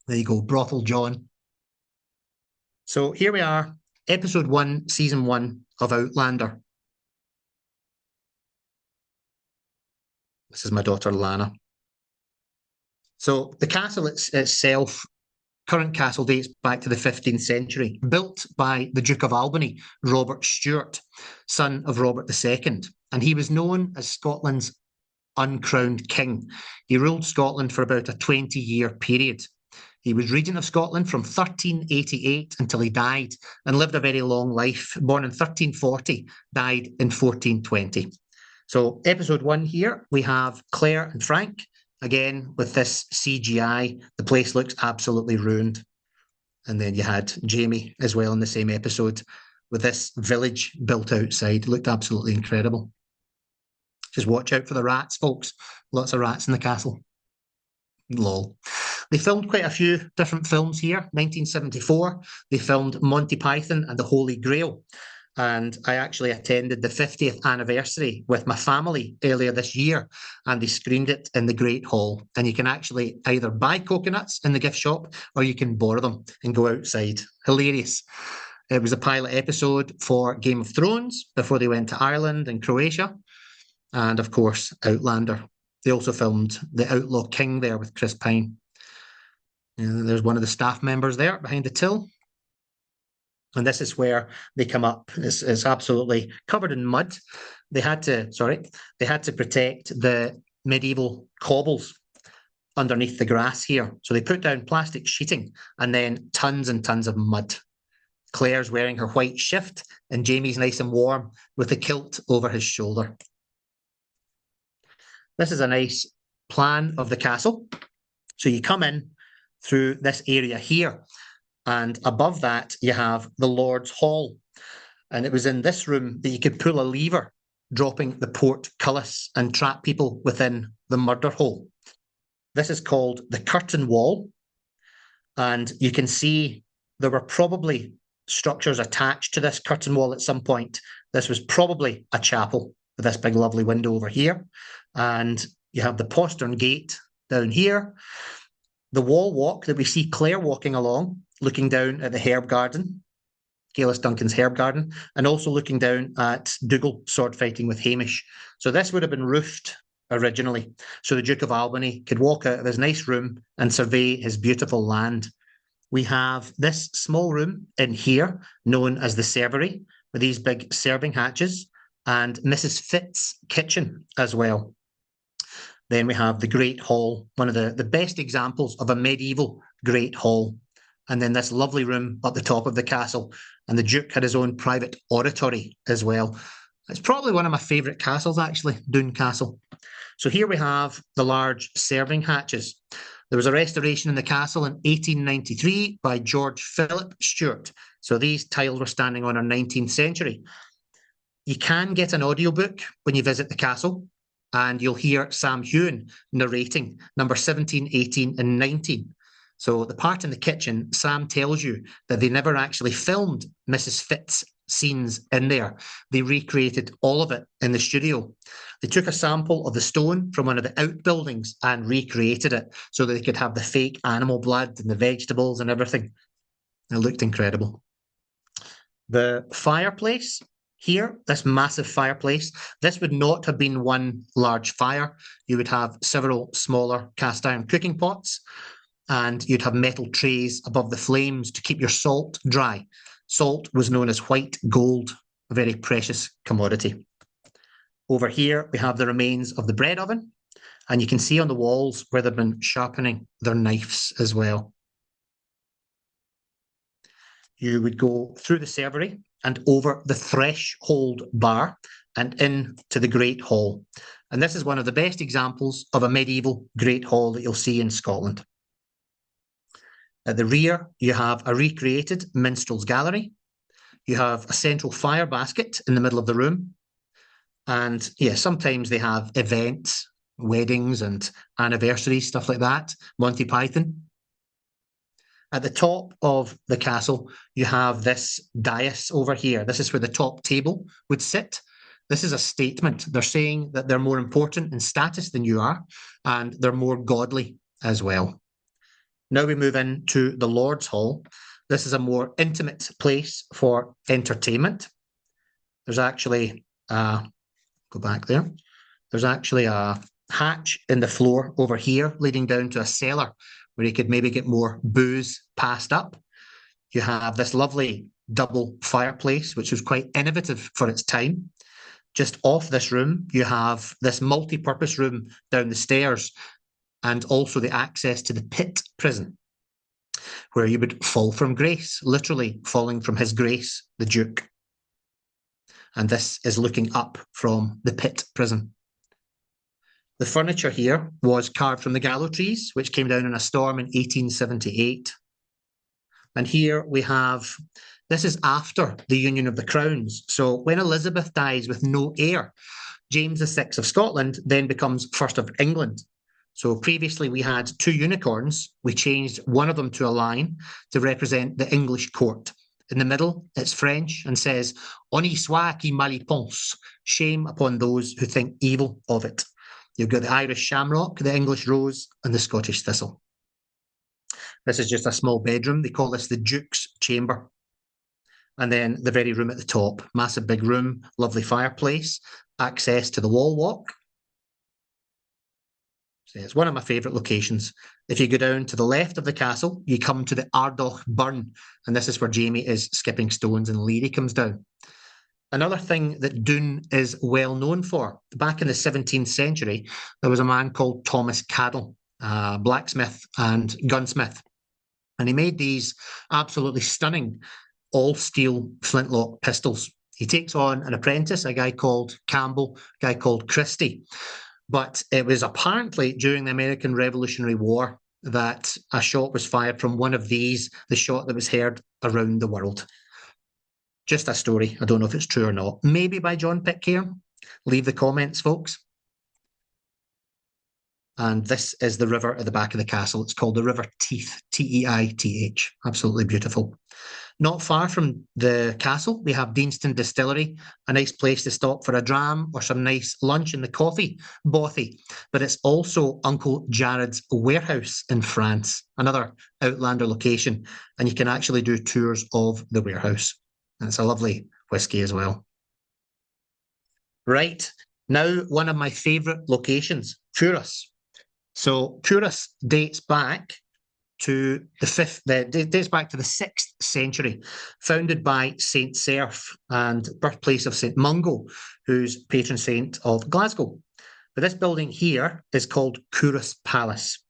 There you go, Brothel John. So here we are, episode 1, season 1 of Outlander. This is my daughter, Lana. So the castle itself, current castle dates back to the 15th century, built by the Duke of Albany, Robert Stewart, son of Robert II. And he was known as Scotland's uncrowned king. He ruled Scotland for about a 20-year period. He was Regent of Scotland from 1388 until he died and lived a very long life. Born in 1340, died in 1420. So episode 1 here, we have Claire and Frank. Again, with this CGI, the place looks absolutely ruined. And then you had Jamie as well in the same episode with this village built outside. It looked absolutely incredible. Just watch out for the rats, folks. Lots of rats in the castle. Lol. They filmed quite a few different films here. 1974, they filmed Monty Python and the Holy Grail. And I actually attended the 50th anniversary with my family earlier this year, and they screened it in the Great Hall. And you can actually either buy coconuts in the gift shop or you can borrow them and go outside. Hilarious. It was a pilot episode for Game of Thrones before they went to Ireland and Croatia. And of course, Outlander. They also filmed The Outlaw King there with Chris Pine. And there's one of the staff members there behind the till. And this is where they come up. It's absolutely covered in mud. They had to protect the medieval cobbles underneath the grass here. So they put down plastic sheeting and then tons and tons of mud. Claire's wearing her white shift and Jamie's nice and warm with the kilt over his shoulder. This is a nice plan of the castle. So you come in through this area here, and above that you have the Lord's Hall. And it was in this room that you could pull a lever, dropping the portcullis and trap people within the murder hole. This is called the curtain wall. And you can see there were probably structures attached to this curtain wall at some point. This was probably a chapel with this big lovely window over here. And you have the postern gate down here. The wall walk that we see Claire walking along, looking down at the herb garden, Gaelis Duncan's herb garden, and also looking down at Dougal sword fighting with Hamish. So this would have been roofed originally, so the Duke of Albany could walk out of his nice room and survey his beautiful land. We have this small room in here, known as the servery, with these big serving hatches, and Mrs. Fitt's kitchen as well. Then we have the Great Hall, one of the best examples of a medieval Great Hall. And then this lovely room at the top of the castle. And the Duke had his own private oratory as well. It's probably one of my favourite castles, actually, Doune Castle. So here we have the large serving hatches. There was a restoration in the castle in 1893 by George Philip Stewart. So these tiles were standing on our 19th century. You can get an audiobook when you visit the castle, and you'll hear Sam Heughan narrating number 17, 18, and 19. So the part in the kitchen, Sam tells you that they never actually filmed Mrs. Fitt's scenes in there. They recreated all of it in the studio. They took a sample of the stone from one of the outbuildings and recreated it so that they could have the fake animal blood and the vegetables and everything. It looked incredible. The fireplace here, this massive fireplace, this would not have been one large fire. You would have several smaller cast iron cooking pots, and you'd have metal trays above the flames to keep your salt dry. Salt was known as white gold, a very precious commodity. Over here, we have the remains of the bread oven, and you can see on the walls where they've been sharpening their knives as well. You would go through the servery and over the threshold bar and into the Great Hall. And this is one of the best examples of a medieval Great Hall that you'll see in Scotland. At the rear, you have a recreated minstrel's gallery. You have a central fire basket in the middle of the room. And yeah, sometimes they have events, weddings and anniversaries, stuff like that. Monty Python. At the top of the castle, you have this dais over here. This is where the top table would sit. This is a statement. They're saying that they're more important in status than you are, and they're more godly as well. Now we move into the Lord's Hall. This is a more intimate place for entertainment. There's actually, go back there. There's actually a hatch in the floor over here leading down to a cellar where you could maybe get more booze passed up. You have this lovely double fireplace, which was quite innovative for its time. Just off this room, you have this multi-purpose room down the stairs, and also the access to the pit prison, where you would fall from grace, literally falling from his grace, the Duke. And this is looking up from the pit prison. The furniture here was carved from the gallows trees, which came down in a storm in 1878. And here we have, this is after the Union of the Crowns. So when Elizabeth dies with no heir, James VI of Scotland then becomes first of England. So previously we had two unicorns. We changed one of them to a lion to represent the English court. In the middle, it's French and says, "Honi soit qui mal y pense," shame upon those who think evil of it. You've got the Irish shamrock, the English rose, and the Scottish thistle. This is just a small bedroom. They call this the Duke's chamber. And then the very room at the top, massive big room, lovely fireplace, access to the wall walk. So it's one of my favourite locations. If you go down to the left of the castle, you come to the Ardagh Burn, and this is where Jamie is skipping stones and Leary comes down. Another thing that Doune is well known for, back in the 17th century, there was a man called Thomas Caddell, blacksmith and gunsmith. And he made these absolutely stunning all-steel flintlock pistols. He takes on an apprentice, a guy called Campbell, a guy called Christie. But it was apparently during the American Revolutionary War that a shot was fired from one of these, the shot that was heard around the world. Just a story. I don't know if it's true or not. Maybe by John Pitcairn. Leave the comments, folks. And this is the river at the back of the castle. It's called the River Teith, Teith. Absolutely beautiful. Not far from the castle, we have Deanston Distillery, a nice place to stop for a dram or some nice lunch in the coffee bothy. But it's also Uncle Jared's warehouse in France, another Outlander location. And you can actually do tours of the warehouse. And it's a lovely whiskey as well. Right, now one of my favourite locations, Curas. So Curas dates back to dates back to the 6th century, founded by Saint Serf and birthplace of Saint Mungo, who's patron saint of Glasgow. But this building here is called Curas Palace.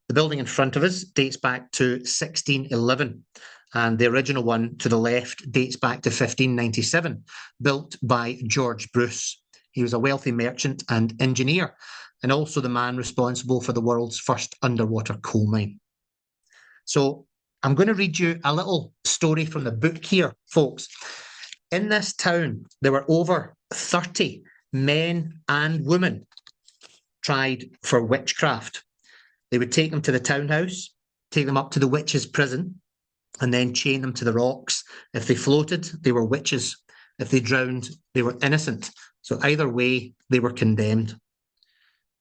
The building in front of us dates back to 1611, and the original one to the left dates back to 1597, built by George Bruce. He was a wealthy merchant and engineer, and also the man responsible for the world's first underwater coal mine. So I'm going to read you a little story from the book here, folks. In this town, there were over 30 men and women tried for witchcraft. They would take them to the townhouse, take them up to the witches' prison, and then chain them to the rocks. If they floated, they were witches. If they drowned, they were innocent. So either way, they were condemned.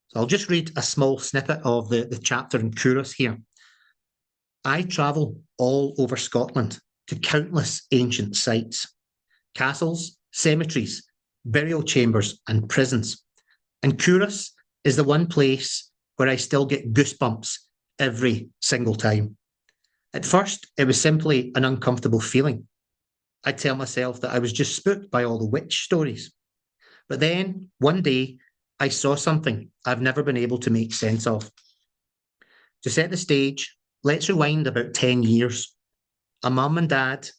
So I'll just read a small snippet of the chapter in Curas here. I travel all over Scotland to countless ancient sites, castles, cemeteries, burial chambers, and prisons. And Curas is the one place where I still get goosebumps every single time. At first, it was simply an uncomfortable feeling. I'd tell myself that I was just spooked by all the witch stories. But then, one day, I saw something I've never been able to make sense of. To set the stage, let's rewind about 10 years. A mum and dad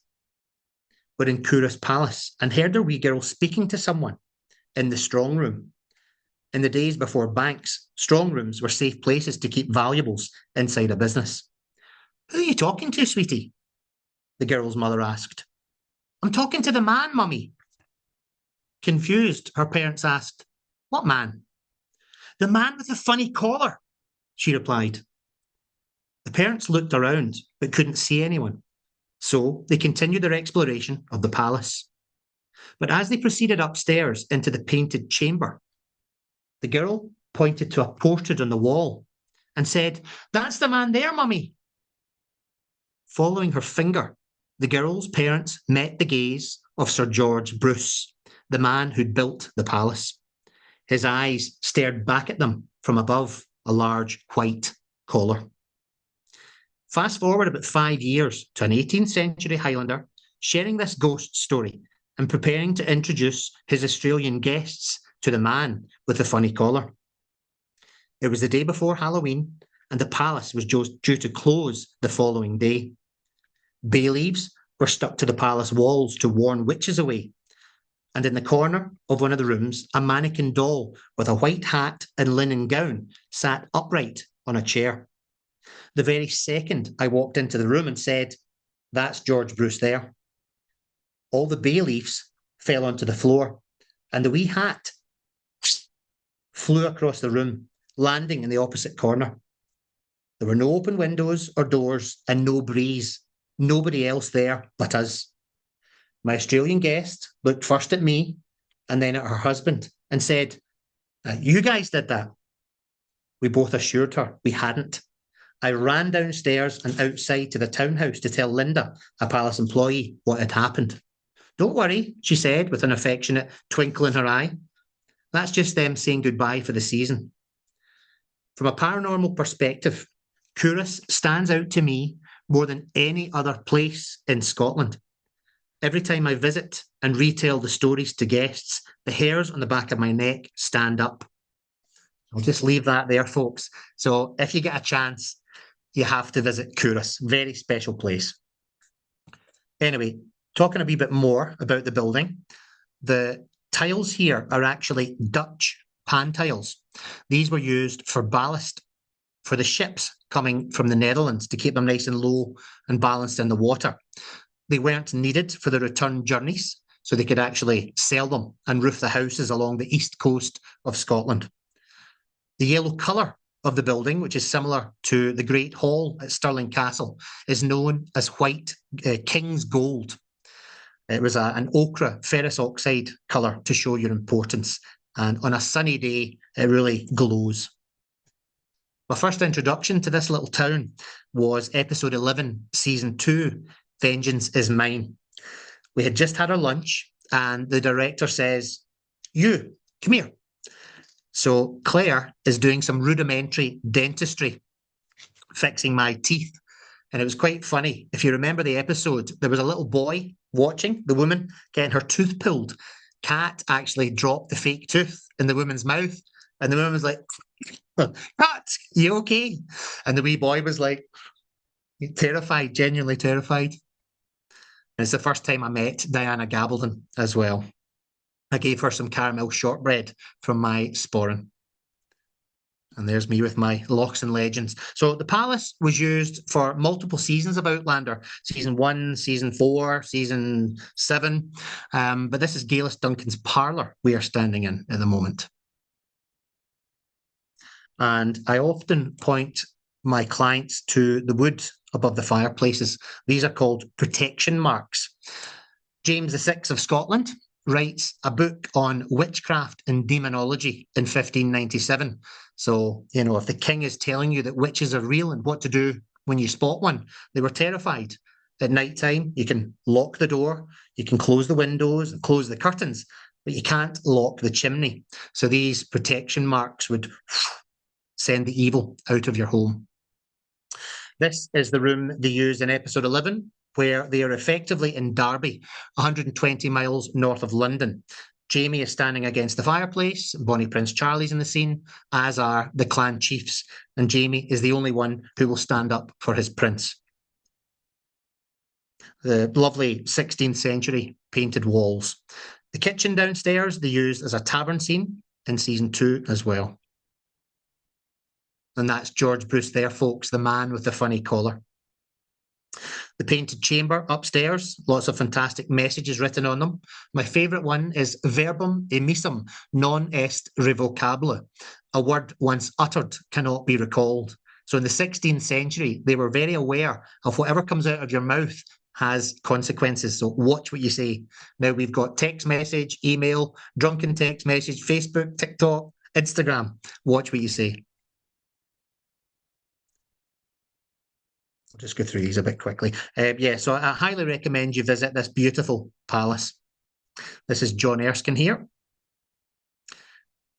were in Curas Palace and heard their wee girl speaking to someone in the strong room. In the days before banks, strong rooms were safe places to keep valuables inside a business. Who are you talking to, sweetie? The girl's mother asked. I'm talking to the man, mummy. Confused, her parents asked, what man? The man with the funny collar, she replied. The parents looked around but couldn't see anyone, so they continued their exploration of the palace. But as they proceeded upstairs into the painted chamber, the girl pointed to a portrait on the wall and said, That's the man there, mummy. Following her finger, the girl's parents met the gaze of Sir George Bruce, the man who'd built the palace. His eyes stared back at them from above a large white collar. Fast forward about 5 years to an 18th century Highlander sharing this ghost story and preparing to introduce his Australian guests to the man with the funny collar. It was the day before Halloween, and the palace was due to close the following day. Bay leaves were stuck to the palace walls to warn witches away. And in the corner of one of the rooms, a mannequin doll with a white hat and linen gown sat upright on a chair. The very second I walked into the room and said, That's George Bruce there. All the bay leaves fell onto the floor, and the wee hat flew across the room, landing in the opposite corner. There were no open windows or doors and no breeze. Nobody else there but us. My Australian guest looked first at me and then at her husband and said, You guys did that. We both assured her we hadn't. I ran downstairs and outside to the townhouse to tell Linda, a palace employee, what had happened. Don't worry, she said with an affectionate twinkle in her eye. That's just them saying goodbye for the season. From a paranormal perspective, Curas stands out to me more than any other place in Scotland. Every time I visit and retell the stories to guests, the hairs on the back of my neck stand up. I'll just leave that there, folks. So if you get a chance, you have to visit Curas. Very special place. Anyway, talking a wee bit more about the building, the tiles here are actually Dutch pan tiles. These were used for ballast for the ships coming from the Netherlands to keep them nice and low and balanced in the water. They weren't needed for the return journeys, so they could actually sell them and roof the houses along the east coast of Scotland. The yellow colour of the building, which is similar to the Great Hall at Stirling Castle, is known as white King's Gold. It was an ochre ferrous oxide colour to show your importance. And on a sunny day, it really glows. My first introduction to this little town was episode 11, season 2, Vengeance is Mine. We had just had our lunch and the director says, "You, come here." So Claire is doing some rudimentary dentistry, fixing my teeth. And it was quite funny. If you remember the episode, there was a little boy watching the woman getting her tooth pulled. Kat actually dropped the fake tooth in the woman's mouth. And the woman was like, "Kat, you okay?" And the wee boy was like, terrified, genuinely terrified. And it's the first time I met Diana Gabaldon as well. I gave her some caramel shortbread from my sporran. And there's me with my locks and legends. So the palace was used for multiple seasons of Outlander. Season 1, Season 4, Season 7. But this is Geillis Duncan's parlour we are standing in at the moment. And I often point my clients to the wood above the fireplaces. These are called protection marks. James VI of Scotland writes a book on witchcraft and demonology in 1597. So, you know, if the king is telling you that witches are real and what to do when you spot one, they were terrified. At night time, you can lock the door, you can close the windows and close the curtains, but you can't lock the chimney. So these protection marks would send the evil out of your home. This is the room they used in episode 11, where they are effectively in Derby, 120 miles north of London. Jamie is standing against the fireplace. Bonnie Prince Charlie's in the scene, as are the clan chiefs. And Jamie is the only one who will stand up for his prince. The lovely 16th century painted walls. The kitchen downstairs they used as a tavern scene in season 2 as well. And that's George Bruce there, folks, the man with the funny collar. The painted chamber upstairs, lots of fantastic messages written on them. My favourite one is verbum emissum non est revocable. A word once uttered cannot be recalled. So in the 16th century, they were very aware of whatever comes out of your mouth has consequences. So watch what you say. Now we've got text message, email, drunken text message, Facebook, TikTok, Instagram. Watch what you say. I'll just go through these a bit quickly. So I highly recommend you visit this beautiful palace. This is John Erskine here.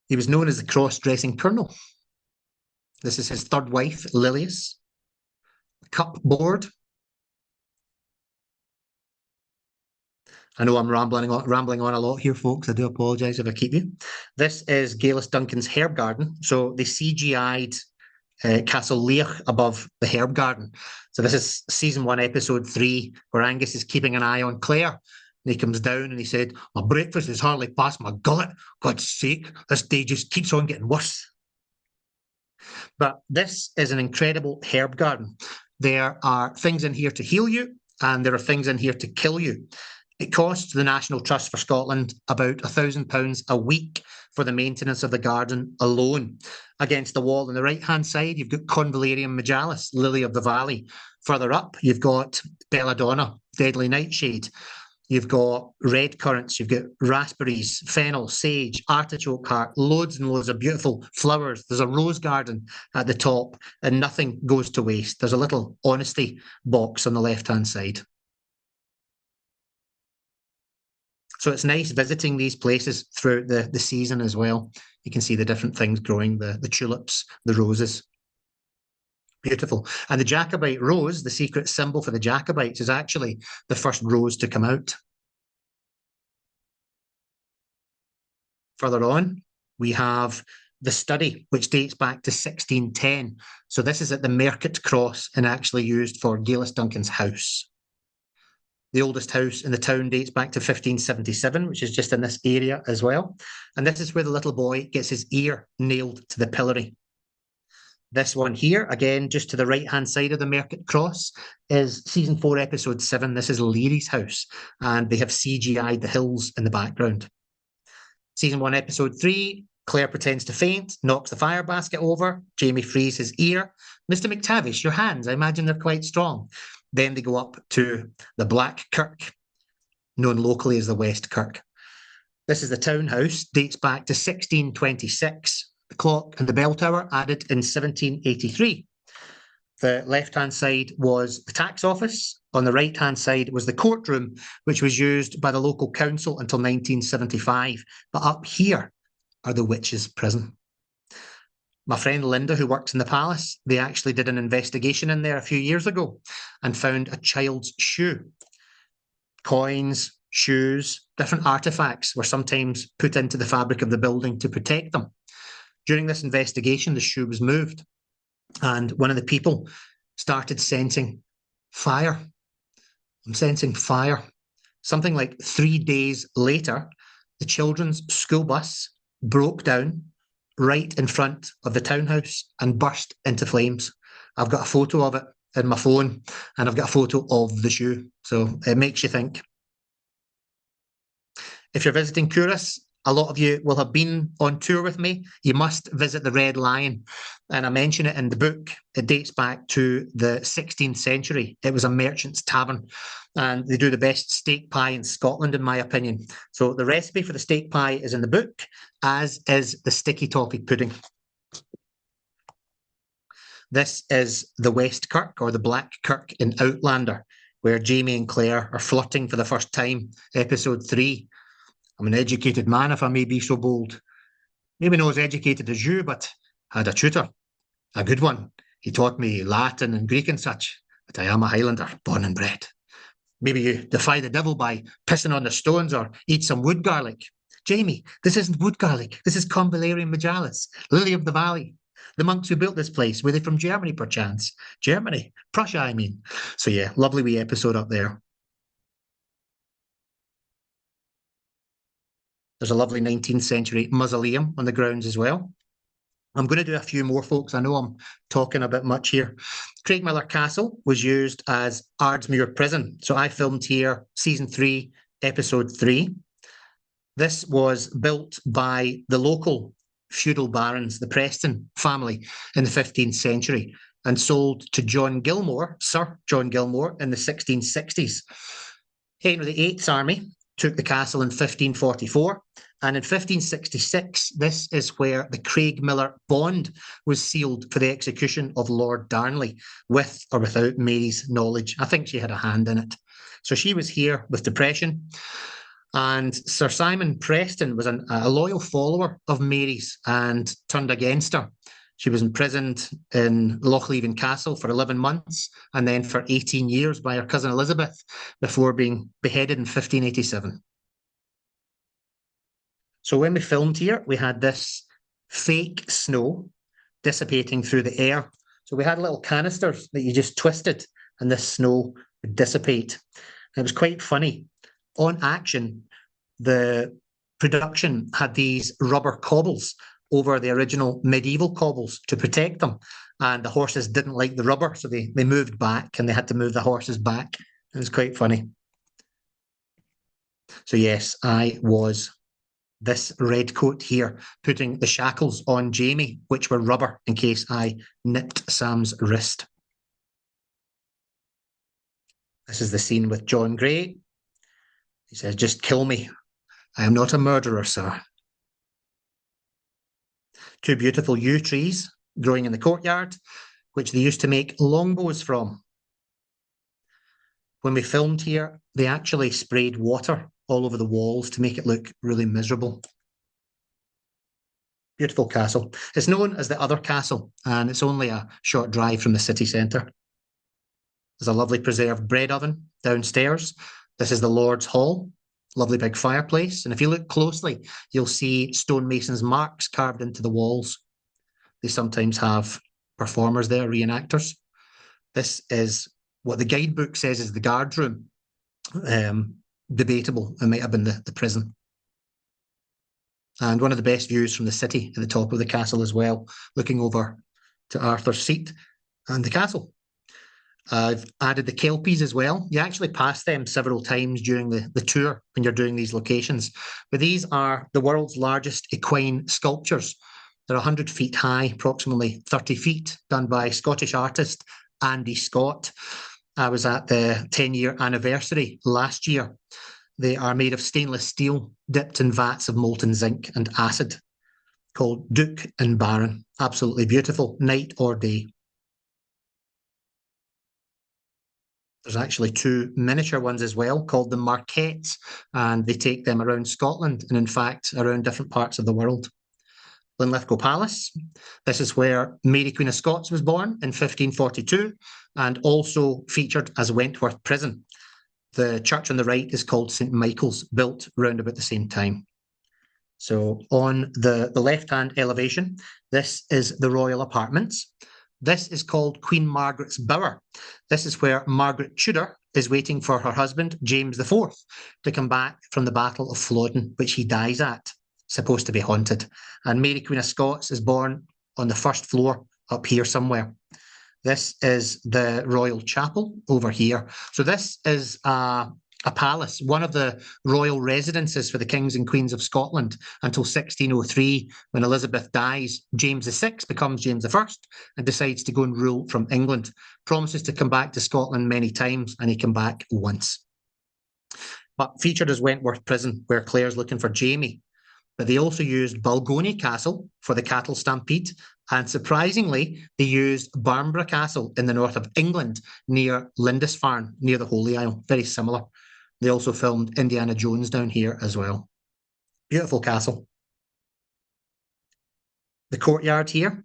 He was known as the cross-dressing colonel. This is his third wife, Lilias. Cupboard. I know I'm rambling on a lot here, folks. I do apologise if I keep you. This is Geillis Duncan's herb garden. So they CGI'd Castle Leach above the herb garden. So this is season 1, episode 3, where Angus is keeping an eye on Claire. And he comes down and he said, "My breakfast is hardly past my gullet. God's sake, this day just keeps on getting worse." But this is an incredible herb garden. There are things in here to heal you, and there are things in here to kill you. It costs the National Trust for Scotland about £1,000 a week for the maintenance of the garden alone. Against the wall on the right-hand side, you've got Convalarium majalis, lily of the valley. Further up, you've got belladonna, deadly nightshade. You've got red currants, you've got raspberries, fennel, sage, artichoke heart, loads and loads of beautiful flowers. There's a rose garden at the top, and nothing goes to waste. There's a little honesty box on the left-hand side. So it's nice visiting these places throughout the season as well. You can see the different things growing, the tulips, the roses. Beautiful. And the Jacobite rose, the secret symbol for the Jacobites, is actually the first rose to come out. Further on, we have the study, which dates back to 1610. So this is at the Mercat Cross and actually used for Geillis Duncan's house. The oldest house in the town dates back to 1577, which is just in this area as well. And this is where the little boy gets his ear nailed to the pillory. This one here, again, just to the right-hand side of the Mercat Cross, is season 4, episode 7. This is Leary's house, and they have CGI'd the hills in the background. Season 1, episode 3, Claire pretends to faint, knocks the fire basket over. Jamie frees his ear. Mr. McTavish, your hands, I imagine they're quite strong. Then they go up to the Black Kirk, known locally as the West Kirk. This is the townhouse, dates back to 1626. The clock and the bell tower added in 1783. The left-hand side was the tax office. On the right-hand side was the courtroom, which was used by the local council until 1975. But up here are the witches' prison. My friend Linda, who works in the palace, they actually did an investigation in there a few years ago and found a child's shoe. Coins, shoes, different artifacts were sometimes put into the fabric of the building to protect them. During this investigation, the shoe was moved, and one of the people started sensing fire. I'm sensing fire. Something like 3 days later, the children's school bus broke down right in front of the townhouse and burst into flames. I've got a photo of it in my phone, and I've got a photo of the shoe. So it makes you think. If you're visiting Couros, a lot of you will have been on tour with me. You must visit the Red Lion. And I mention it in the book. It dates back to the 16th century. It was a merchant's tavern. And they do the best steak pie in Scotland, in my opinion. So the recipe for the steak pie is in the book, as is the sticky toffee pudding. This is the West Kirk, or the Black Kirk in Outlander, where Jamie and Claire are flirting for the first time, episode 3. I'm an educated man, if I may be so bold. Maybe not as educated as you, but had a tutor, a good one. He taught me Latin and Greek and such, but I am a Highlander, born and bred. Maybe you defy the devil by pissing on the stones or eat some wood garlic. Jamie, this isn't wood garlic. This is Convalarium majalis, lily of the valley. The monks who built this place, were they from Germany, perchance? Germany, Prussia, I mean. So yeah, lovely wee episode up there. There's a lovely 19th century mausoleum on the grounds as well. I'm going to do a few more, folks. I know I'm talking a bit much here. Craigmillar Castle was used as Ardsmuir Prison. So I filmed here season 3, episode 3. This was built by the local feudal barons, the Preston family, in the 15th century, and sold to John Gilmore, Sir John Gilmore, in the 1660s. Henry VIII's army took the castle in 1544, and in 1566, this is where the Craigmillar Bond was sealed for the execution of Lord Darnley, with or without Mary's knowledge. I think she had a hand in it. So she was here with depression, and Sir Simon Preston was a loyal follower of Mary's and turned against her. She was imprisoned in Lochleven Castle for 11 months and then for 18 years by her cousin Elizabeth before being beheaded in 1587. So when we filmed here, we had this fake snow dissipating through the air. So we had little canisters that you just twisted and this snow would dissipate. And it was quite funny. On action, the production had these rubber cobbles over the original medieval cobbles to protect them. And the horses didn't like the rubber, so they moved back and they had to move the horses back. It was quite funny. So yes, I was this red coat here, putting the shackles on Jamie, which were rubber in case I nipped Sam's wrist. This is the scene with John Gray. He says, "Just kill me. I am not a murderer, sir." Two beautiful yew trees growing in the courtyard, which they used to make longbows from. When we filmed here, they actually sprayed water all over the walls to make it look really miserable. Beautiful castle. It's known as the Other Castle, and it's only a short drive from the city centre. There's a lovely preserved bread oven downstairs. This is the Lord's Hall. Lovely big fireplace. And if you look closely, you'll see stonemasons' marks carved into the walls. They sometimes have performers there, reenactors. This is what the guidebook says is the guard room. Debatable. It might have been the prison. And one of the best views from the city at the top of the castle as well, looking over to Arthur's Seat and the castle. I've added the Kelpies as well. You actually pass them several times during the tour when you're doing these locations. But these are the world's largest equine sculptures. They're 100 feet high, approximately 30 feet, done by Scottish artist Andy Scott. I was at the 10-year anniversary last year. They are made of stainless steel, dipped in vats of molten zinc and acid, called Duke and Baron. Absolutely beautiful, night or day. There's actually two miniature ones as well called the Marquettes, and they take them around Scotland and, in fact, around different parts of the world. Linlithgow Palace. This is where Mary Queen of Scots was born in 1542 and also featured as Wentworth Prison. The church on the right is called St. Michael's, built round about the same time. So on the left-hand elevation, this is the royal apartments. This is called Queen Margaret's Bower. This is where Margaret Tudor is waiting for her husband, James IV, to come back from the Battle of Flodden, which he dies at, supposed to be haunted. And Mary Queen of Scots is born on the first floor up here somewhere. This is the Royal Chapel over here. So this is a palace, one of the royal residences for the kings and queens of Scotland until 1603, when Elizabeth dies. James VI becomes James I and decides to go and rule from England. Promises to come back to Scotland many times, and he came back once. But featured as Wentworth Prison, where Claire's looking for Jamie. But they also used Balgony Castle for the cattle stampede. And surprisingly, they used Barnborough Castle in the north of England near Lindisfarne, near the Holy Isle. Very similar. They also filmed Indiana Jones down here as well. Beautiful castle. The courtyard here,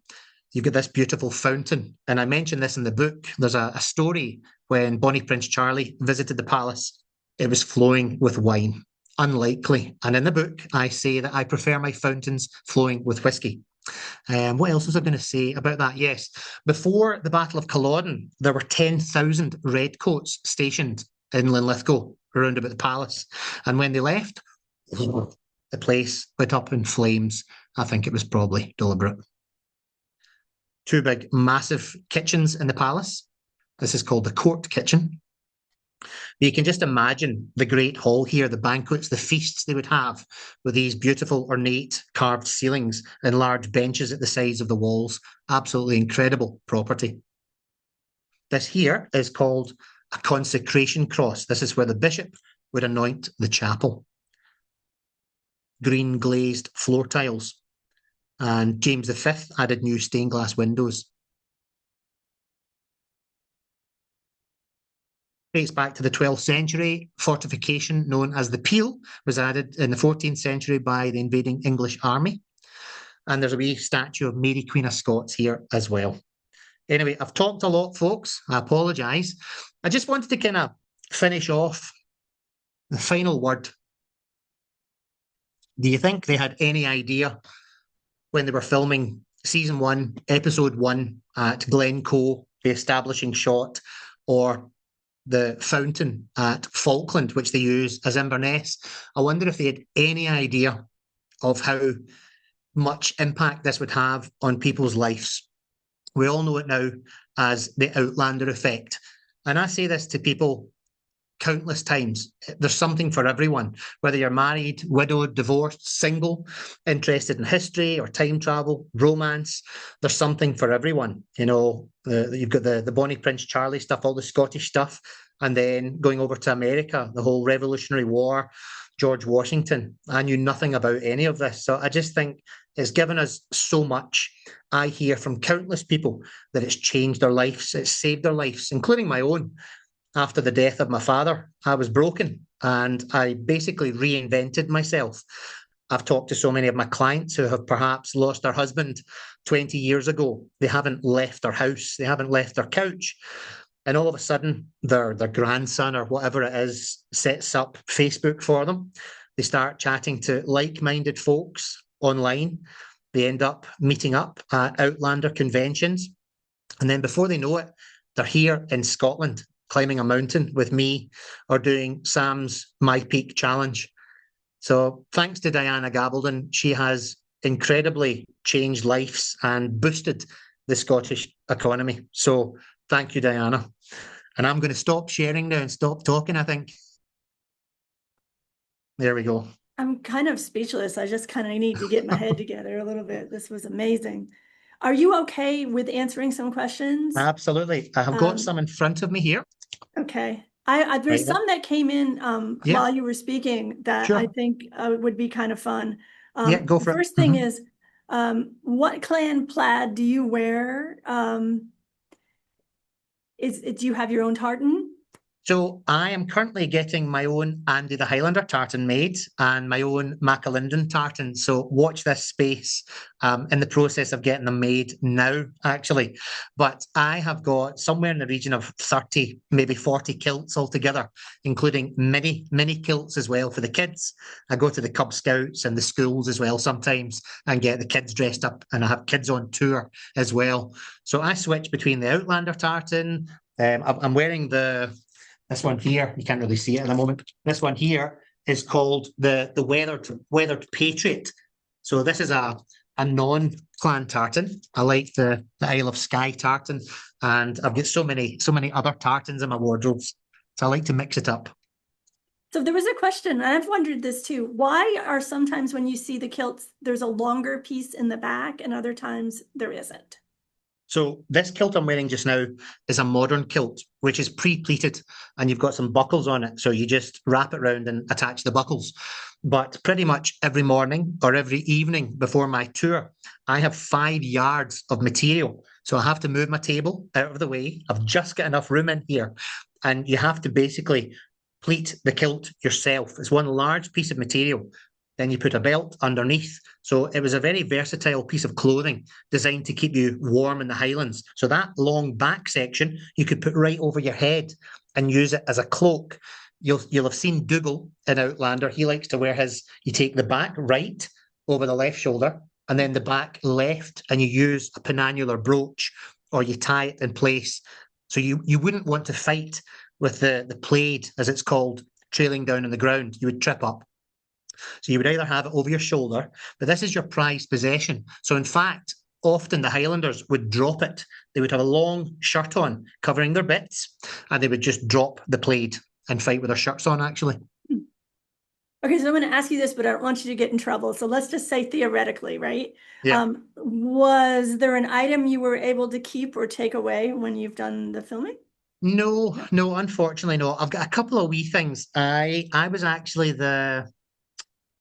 you've got this beautiful fountain. And I mentioned this in the book. There's a story when Bonnie Prince Charlie visited the palace. It was flowing with wine. Unlikely. And in the book, I say that I prefer my fountains flowing with whiskey. What else was I going to say about that? Yes, before the Battle of Culloden, there were 10,000 redcoats stationed in Linlithgow around about the palace. And when they left, the place went up in flames. I think it was probably deliberate. Two big, massive kitchens in the palace. This is called the court kitchen. You can just imagine the great hall here, the banquets, the feasts they would have with these beautiful, ornate, carved ceilings and large benches at the sides of the walls. Absolutely incredible property. This here is called a consecration cross. This is where the bishop would anoint the chapel. Green glazed floor tiles. And James V added new stained glass windows. Dates back to the 12th century. Fortification known as the Peel was added in the 14th century by the invading English army. And there's a wee statue of Mary Queen of Scots here as well. Anyway, I've talked a lot, folks. I apologise. I just wanted to kind of finish off the final word. Do you think they had any idea when they were filming season 1, episode 1 at Glencoe, the establishing shot, or the fountain at Falkland, which they use as Inverness? I wonder if they had any idea of how much impact this would have on people's lives. We all know it now as the Outlander effect. And I say this to people countless times. There's something for everyone, whether you're married, widowed, divorced, single, interested in history or time travel, romance. There's something for everyone. You know, you've got the Bonnie Prince Charlie stuff, all the Scottish stuff, and then going over to America, the whole Revolutionary War, George Washington. I knew nothing about any of this. So I just think it's given us so much. I hear from countless people that it's changed their lives, it's saved their lives, including my own. After the death of my father, I was broken and I basically reinvented myself. I've talked to so many of my clients who have perhaps lost their husband 20 years ago. They haven't left their house, they haven't left their couch. And all of a sudden, their grandson or whatever it is sets up Facebook for them. They start chatting to like-minded folks online. They end up meeting up at Outlander conventions. And then before they know it, they're here in Scotland. climbing a mountain with me or doing Sam's My Peak challenge. So thanks to Diana Gabaldon, she has incredibly changed lives and boosted the Scottish economy. So thank you, Diana. And I'm going to stop sharing now and stop talking, I think. There we go. I'm kind of speechless. I just kind of need to get my head together a little bit. This was amazing. Are you okay with answering some questions? Absolutely. I have got some in front of me here. Okay. I there's Right. some that came in Yeah, while you were speaking that I sure. think would be kind of fun. Yeah, go The for it. first thing is, what clan plaid do you wear? Do you have your own tartan? So I am currently getting my own Andy the Highlander tartan made and my own Macalinden tartan. So watch this space in the process of getting them made now, actually. But I have got somewhere in the region of 30, maybe 40 kilts altogether, including mini kilts as well for the kids. I go to the Cub Scouts and the schools as well sometimes and get the kids dressed up, and I have kids on tour as well. So I switch between the Outlander tartan. I'm wearing this one here. You can't really see it at the moment. This one here is called the weathered patriot. So this is a non-clan tartan. I like the Isle of Skye tartan, and I've got so many other tartans in my wardrobes. So I like to mix it up. So there was a question, and I've wondered this too. Why are sometimes when you see the kilts, there's a longer piece in the back, and other times there isn't? So this kilt I'm wearing just now is a modern kilt, which is pre-pleated, and you've got some buckles on it. So you just wrap it around and attach the buckles. But pretty much every morning or every evening before my tour, I have 5 yards of material. So I have to move my table out of the way. I've just got enough room in here. And you have to basically pleat the kilt yourself. It's one large piece of material. Then you put a belt underneath. So it was a very versatile piece of clothing designed to keep you warm in the Highlands. So that long back section you could put right over your head and use it as a cloak. You'll have seen Dougal in Outlander. He likes to wear his, you take the back right over the left shoulder and then the back left, and you use a penannular brooch or you tie it in place. So you wouldn't want to fight with the plaid, as it's called, trailing down on the ground. You would trip up. So you would either have it over your shoulder, but this is your prized possession. So in fact, often the Highlanders would drop it. They would have a long shirt on covering their bits, and they would just drop the plaid and fight with their shirts on, actually. Okay, so I'm going to ask you this, but I don't want you to get in trouble. So let's just say theoretically, right? Yeah. Was there an item you were able to keep or take away when you've done the filming? No, unfortunately, no. I've got a couple of wee things. I was actually the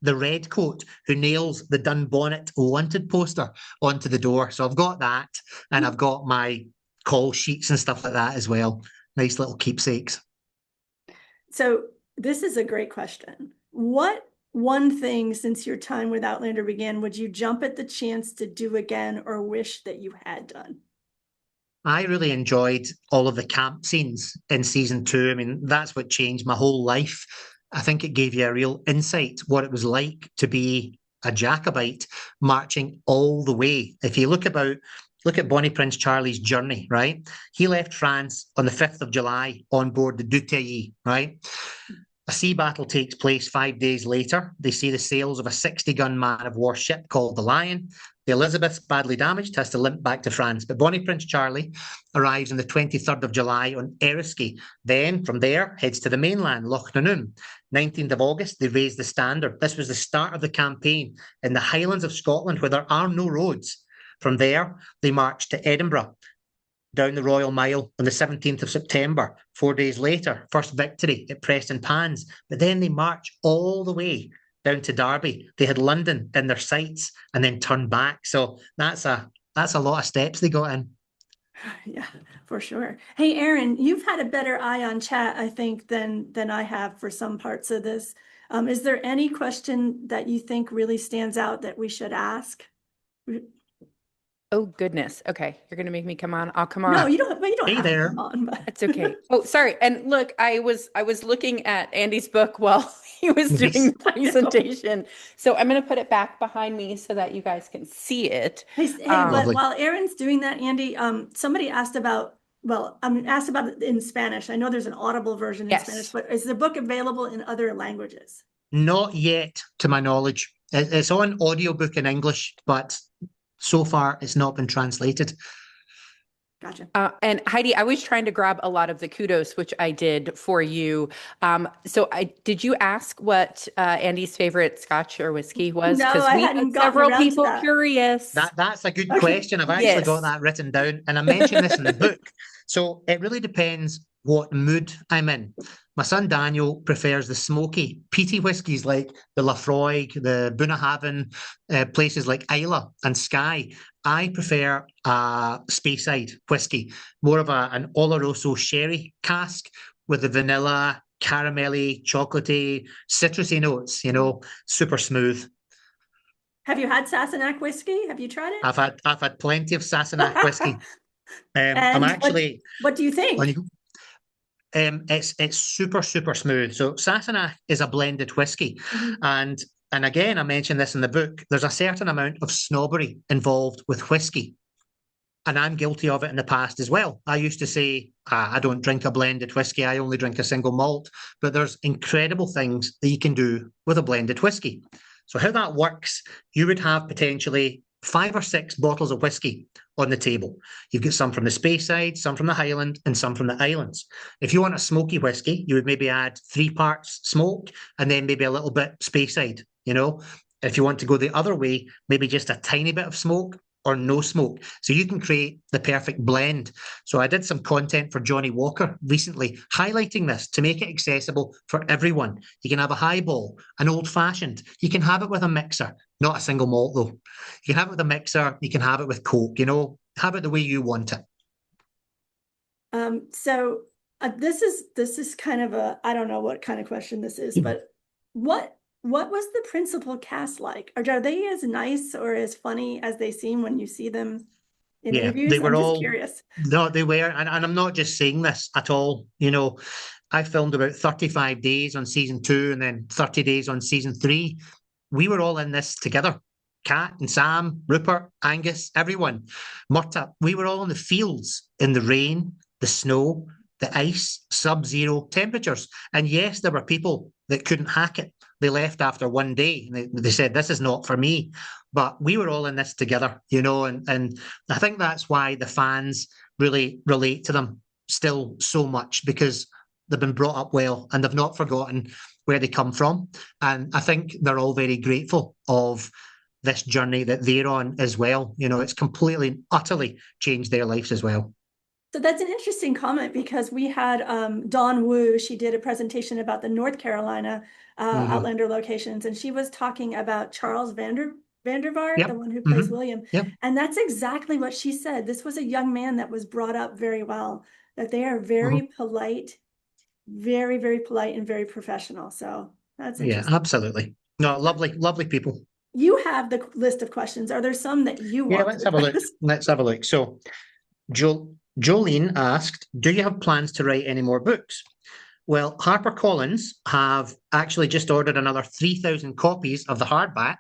red coat who nails the Dunbonnet wanted poster onto the door. So I've got that, and I've got my call sheets and stuff like that as well. Nice little keepsakes. So this is a great question. What one thing since your time with Outlander began would you jump at the chance to do again or wish that you had done? I really enjoyed all of the camp scenes in season 2. I mean, that's what changed my whole life. I think it gave you a real insight what it was like to be a Jacobite marching all the way. If you look at Bonnie Prince Charlie's journey, right? He left France on the 5th of July on board the Duteuil, right? A sea battle takes place 5 days later. They see the sails of a 60-gun man-of-war ship called the Lion. The Elizabeth's badly damaged, has to limp back to France. But Bonnie Prince Charlie arrives on the 23rd of July on Eriskay. Then, from there, heads to the mainland, Loch Nanoom. 19th of August, they raise the standard. This was the start of the campaign in the Highlands of Scotland, where there are no roads. From there, they march to Edinburgh, down the Royal Mile on the 17th of September. 4 days later, first victory at Preston Pans. But then they march all the way down to Derby. They had London in their sights and then turned back. So that's a lot of steps they got in. Yeah, for sure. Hey, Aaron, you've had a better eye on chat, I think, than I have for some parts of this. Is there any question that you think really stands out that we should ask? Oh, goodness. Okay. You're going to make me come on. I'll come on. No, you don't, but you don't Hey have there. to come on, but It's okay. Oh, sorry. And look, I was looking at Andy's book while he was doing Nice. the presentation. So I'm going to put it back behind me so that you guys can see it. hey, Lovely. while Aaron's doing that, Andy, somebody asked about well, I'm asked about it in Spanish. I know there's an Audible version in Spanish, Yes. but is the book available in other languages? Not yet, to my knowledge. It's on audiobook in English, but so far it's not been translated. Gotcha. And Heidi, I was trying to grab a lot of the kudos, which I did for you. So did you ask what Andy's favorite scotch or whiskey was? No, Because I we hadn't had gotten several around to people that. curious. That's a good Okay. question. I've actually got Yes. that written down, and I mentioned this in the book. So it really depends what mood I'm in. My son Daniel prefers the smoky, peaty whiskies like the Lafroig, the Bunnahabhain, places like Islay and Skye. I prefer a Speyside whiskey, more of an Oloroso sherry cask with the vanilla, caramelly, chocolatey, citrusy notes, super smooth. Have you had Sassenach whiskey? Have you tried it? I've had plenty of Sassenach whiskey. I'm And actually what do you think? it's super smooth. So Sassenach is a blended whiskey, and again I mentioned this in the book. There's a certain amount of snobbery involved with whiskey, and I'm guilty of it in the past as well. I used to say I don't drink a blended whiskey. I only drink a single malt. But there's incredible things that you can do with a blended whiskey. So how that works, you would have potentially 5 or 6 bottles of whiskey on the table. You've got some from the Speyside, some from the Highland, and some from the islands. If you want a smoky whiskey, you would maybe add 3 parts smoke and then maybe a little bit Speyside, If you want to go the other way, maybe just a tiny bit of smoke or no smoke. So you can create the perfect blend. So I did some content for Johnny Walker recently highlighting this to make it accessible for everyone. You can have a highball, an old fashioned. You can have it with a mixer, not a single malt though. You can have it with a mixer. You can have it with Coke, have it the way you want it. So this is kind of I don't know what kind of question this is, but what was the principal cast like? Are they as nice or as funny as they seem when you see them in interviews? They were I'm just all curious. No, they were, and I'm not just saying this at all. I filmed about 35 days on season 2 and then 30 days on season 3. We were all in this together. Kat and Sam, Rupert, Angus, everyone. Murta, we were all in the fields in the rain, the snow, the ice, sub-zero temperatures. And yes, there were people that couldn't hack it. They left after one day. They said, this is not for me. But we were all in this together, and I think that's why the fans really relate to them still so much, because they've been brought up well and they've not forgotten where they come from. And I think they're all very grateful of this journey that they're on as well. It's completely, utterly changed their lives as well. So that's an interesting comment, because we had Dawn Wu. She did a presentation about the North Carolina Outlander locations, and she was talking about Charles Vandervaart, the one who plays William. Yep. And that's exactly what she said. This was a young man that was brought up very well, that they are very polite, very, very polite and very professional. So that's interesting. Yeah, absolutely. No, lovely people. You have the list of questions. Are there some that you want? Yeah, let's have a look. Let's have a look. So Jolene asked, do you have plans to write any more books? Well, HarperCollins have actually just ordered another 3,000 copies of the hardback,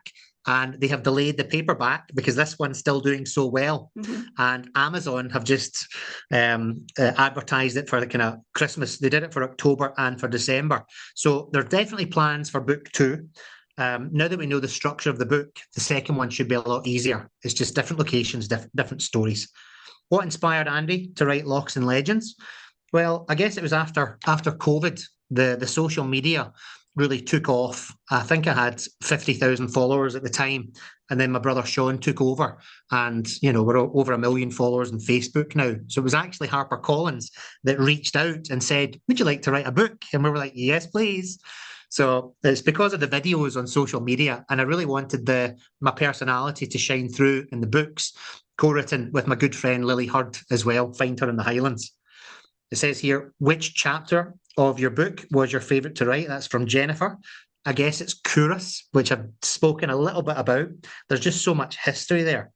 and they have delayed the paperback because this one's still doing so well. And Amazon have just advertised it for the kind of Christmas. They did it for October and for December. So there are definitely plans for book 2. Now that we know the structure of the book, the second one should be a lot easier. It's just different locations, different stories. What inspired Andy to write Locks and Legends? Well, I guess it was after COVID, the social media really took off. I think I had 50,000 followers at the time. And then my brother Sean took over, and, we're over 1 million followers on Facebook now. So it was actually HarperCollins that reached out and said, would you like to write a book? And we were like, yes, please. So it's because of the videos on social media. And I really wanted my personality to shine through in the books, co-written with my good friend Lily Hurd as well. Find her in the Highlands. It says here, which chapter of your book was your favourite to write? That's from Jennifer. I guess it's Curus, which I've spoken a little bit about. There's just so much history there.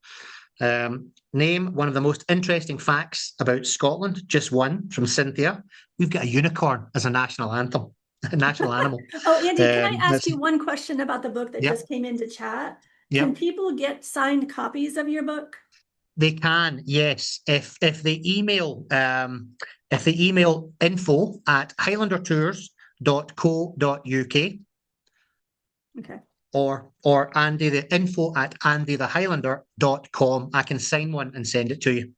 Name one of the most interesting facts about Scotland. Just one, from Cynthia. We've got a unicorn as a national anthem, a national animal. Oh, Andy, can I ask you one question about the book that just came into chat? Yep. Can people get signed copies of your book? They can, yes. If they email info@highlandertours.co.uk, Okay. or info@andythehighlander.com, I can sign one and send it to you.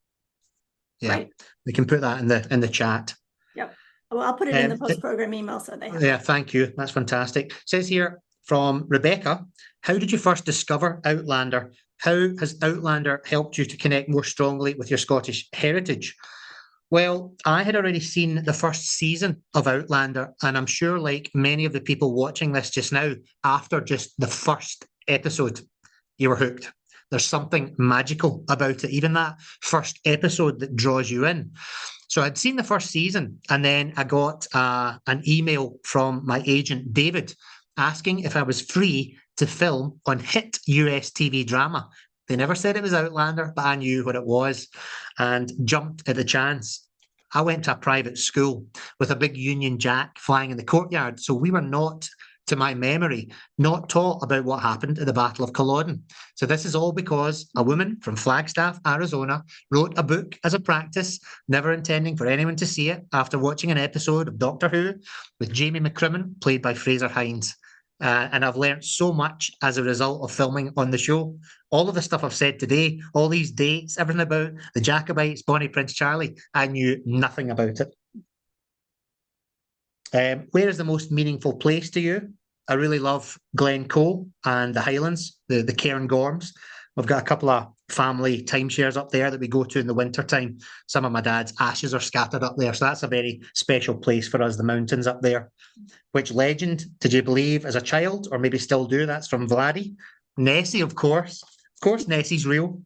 Yeah, Right. we can put that in the chat. Yep. Well, I'll put it in the post-program email so they have Yeah, thank you. That's fantastic. It says here from Rebecca, how did you first discover Outlander? How has Outlander helped you to connect more strongly with your Scottish heritage? Well, I had already seen the first season of Outlander, and I'm sure, like many of the people watching this just now, after just the first episode, you were hooked. There's something magical about it, even that first episode that draws you in. So I'd seen the first season, and then I got an email from my agent, David, asking if I was free to film on hit US TV drama. They never said it was Outlander, but I knew what it was and jumped at the chance. I went to a private school with a big Union Jack flying in the courtyard. So we were not, to my memory, not taught about what happened at the Battle of Culloden. So this is all because a woman from Flagstaff, Arizona, wrote a book as a practice, never intending for anyone to see it, after watching an episode of Doctor Who with Jamie McCrimmon, played by Fraser Hines. And I've learned so much as a result of filming on the show. All of the stuff I've said today, all these dates, everything about the Jacobites, Bonnie Prince Charlie, I knew nothing about it. Where is the most meaningful place to you? I really love Glencoe and the Highlands, the Cairngorms. We've got a couple of family timeshares up there that we go to in the wintertime. Some of my dad's ashes are scattered up there. So that's a very special place for us, the mountains up there. Which legend did you believe as a child, or maybe still do? That's from Vladdy. Nessie, of course. Of course, Nessie's real.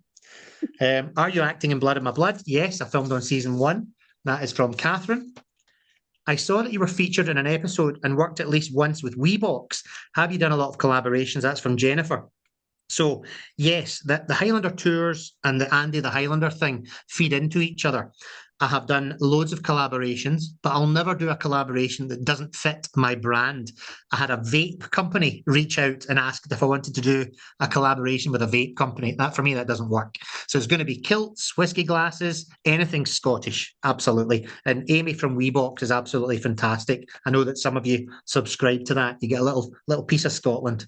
Are you acting in Blood in My Blood? Yes, I filmed on season 1. That is from Catherine. I saw that you were featured in an episode and worked at least once with Weebox. Have you done a lot of collaborations? That's from Jennifer. So, yes, the Highlander tours and the Andy the Highlander thing feed into each other. I have done loads of collaborations, but I'll never do a collaboration that doesn't fit my brand. I had a vape company reach out and ask if I wanted to do a collaboration with a vape company. That, for me, that doesn't work. So it's going to be kilts, whiskey glasses, anything Scottish, absolutely. And Amy from Weebox is absolutely fantastic. I know that some of you subscribe to that. You get a little piece of Scotland.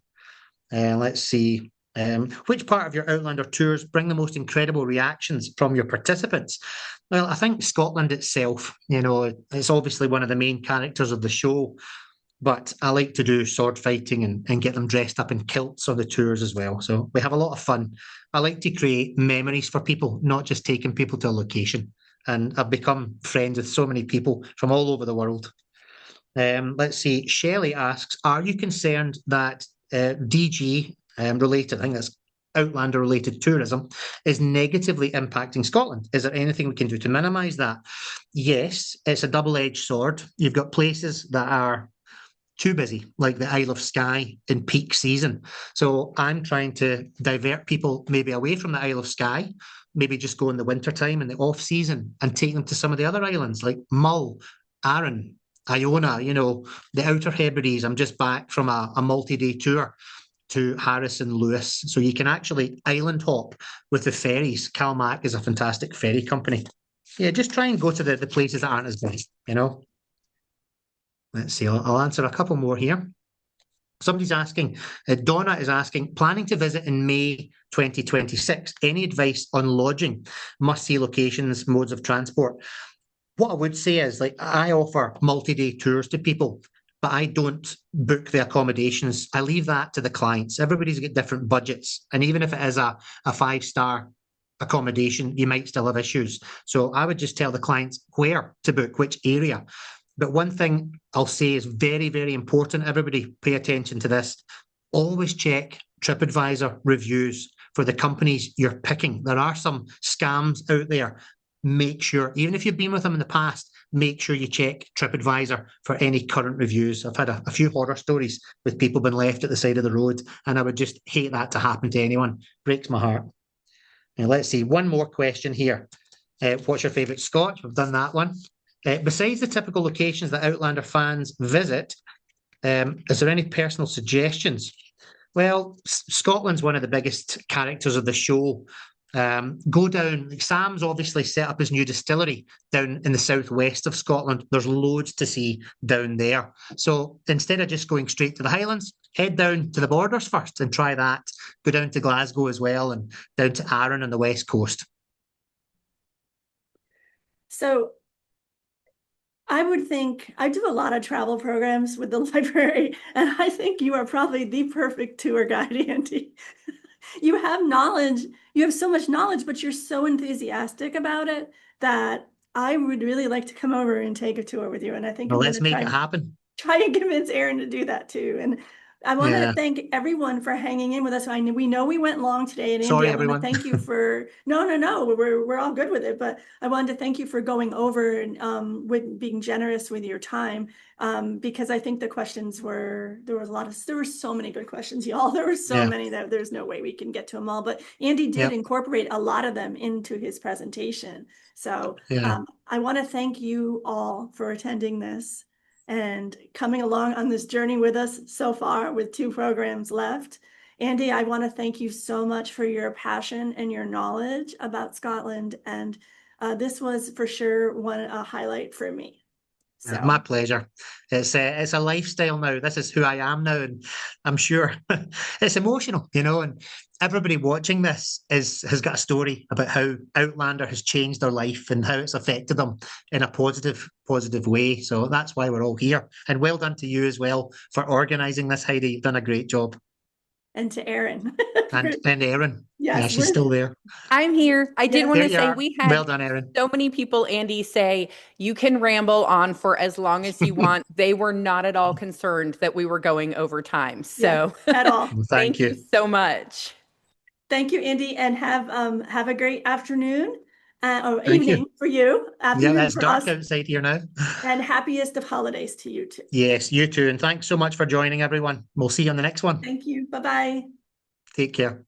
Let's see. Which part of your Outlander tours bring the most incredible reactions from your participants? Well, I think Scotland itself, it's obviously one of the main characters of the show, but I like to do sword fighting and get them dressed up in kilts on the tours as well. So we have a lot of fun. I like to create memories for people, not just taking people to a location. And I've become friends with so many people from all over the world. Let's see. Shelley asks, are you concerned that DG related, I think that's Outlander related tourism, is negatively impacting Scotland? Is there anything we can do to minimise that? Yes, it's a double-edged sword. You've got places that are too busy, like the Isle of Skye in peak season. So I'm trying to divert people maybe away from the Isle of Skye, maybe just go in the wintertime in the off season and take them to some of the other islands like Mull, Arran, Iona, the Outer Hebrides. I'm just back from a multi-day tour to Harris and Lewis. So you can actually island hop with the ferries. Calmac is a fantastic ferry company. Yeah, just try and go to the places that aren't as big, Let's see, I'll answer a couple more here. Somebody's asking, Donna is asking, planning to visit in May 2026. Any advice on lodging, must-see locations, modes of transport? What I would say is, I offer multi-day tours to people, but I don't book the accommodations. I leave that to the clients. Everybody's got different budgets. And even if it is a 5-star accommodation, you might still have issues. So I would just tell the clients where to book, which area. But one thing I'll say is very, very important. Everybody pay attention to this. Always check TripAdvisor reviews for the companies you're picking. There are some scams out there. Make sure, even if you've been with them in the past, make sure you check TripAdvisor for any current reviews. I've had a few horror stories with people being left at the side of the road, and I would just hate that to happen to anyone. Breaks my heart. Now, let's see, one more question here. What's your favourite Scotch? We've done that one. Besides the typical locations that Outlander fans visit, is there any personal suggestions? Well, Scotland's one of the biggest characters of the show. Go down. Sam's obviously set up his new distillery down in the southwest of Scotland. There's loads to see down there. So instead of just going straight to the Highlands, head down to the borders first and try that. Go down to Glasgow as well and down to Arran on the west coast. So I would think I do a lot of travel programs with the library, and I think you are probably the perfect tour guide, Andy. You have knowledge, you have so much knowledge, but you're so enthusiastic about it that I would really like to come over and take a tour with you. And I think Well, I'm let's going make to it happen. try and convince Aaron to do that too. And I want Yeah. to thank everyone for hanging in with us. We know we went long today, and Andy, Sorry, I want to everyone. thank you for no, we're all good with it. But I wanted to thank you for going over and with being generous with your time, because I think the questions there were so many good questions, y'all. There were so Yeah. many that there's no way we can get to them all. But Andy did Yep. incorporate a lot of them into his presentation. So Yeah. I want to thank you all for attending this and coming along on this journey with us so far with 2 programs left. Andy, I want to thank you so much for your passion and your knowledge about Scotland. And this was for sure a highlight for me. So My pleasure. It's a lifestyle now. This is who I am now, and I'm sure it's emotional, and everybody watching this has got a story about how Outlander has changed their life and how it's affected them in a positive way. So that's why we're all here. And well done to you as well for organising this, Heidi. You've done a great job. And to Aaron. And Erin. Yes, yeah, she's still there. I'm here. I did want to say we had well done, Erin. so many people, Andy, say you can ramble on for as long as you want. They were not at all concerned that we were going over time. So at all. Well, thank you so much. Thank you, Andy, and have a great afternoon or evening for you. Yeah, it's dark outside here now. And happiest of holidays to you too. Yes, you too. And thanks so much for joining, everyone. We'll see you on the next one. Thank you. Bye-bye. Take care.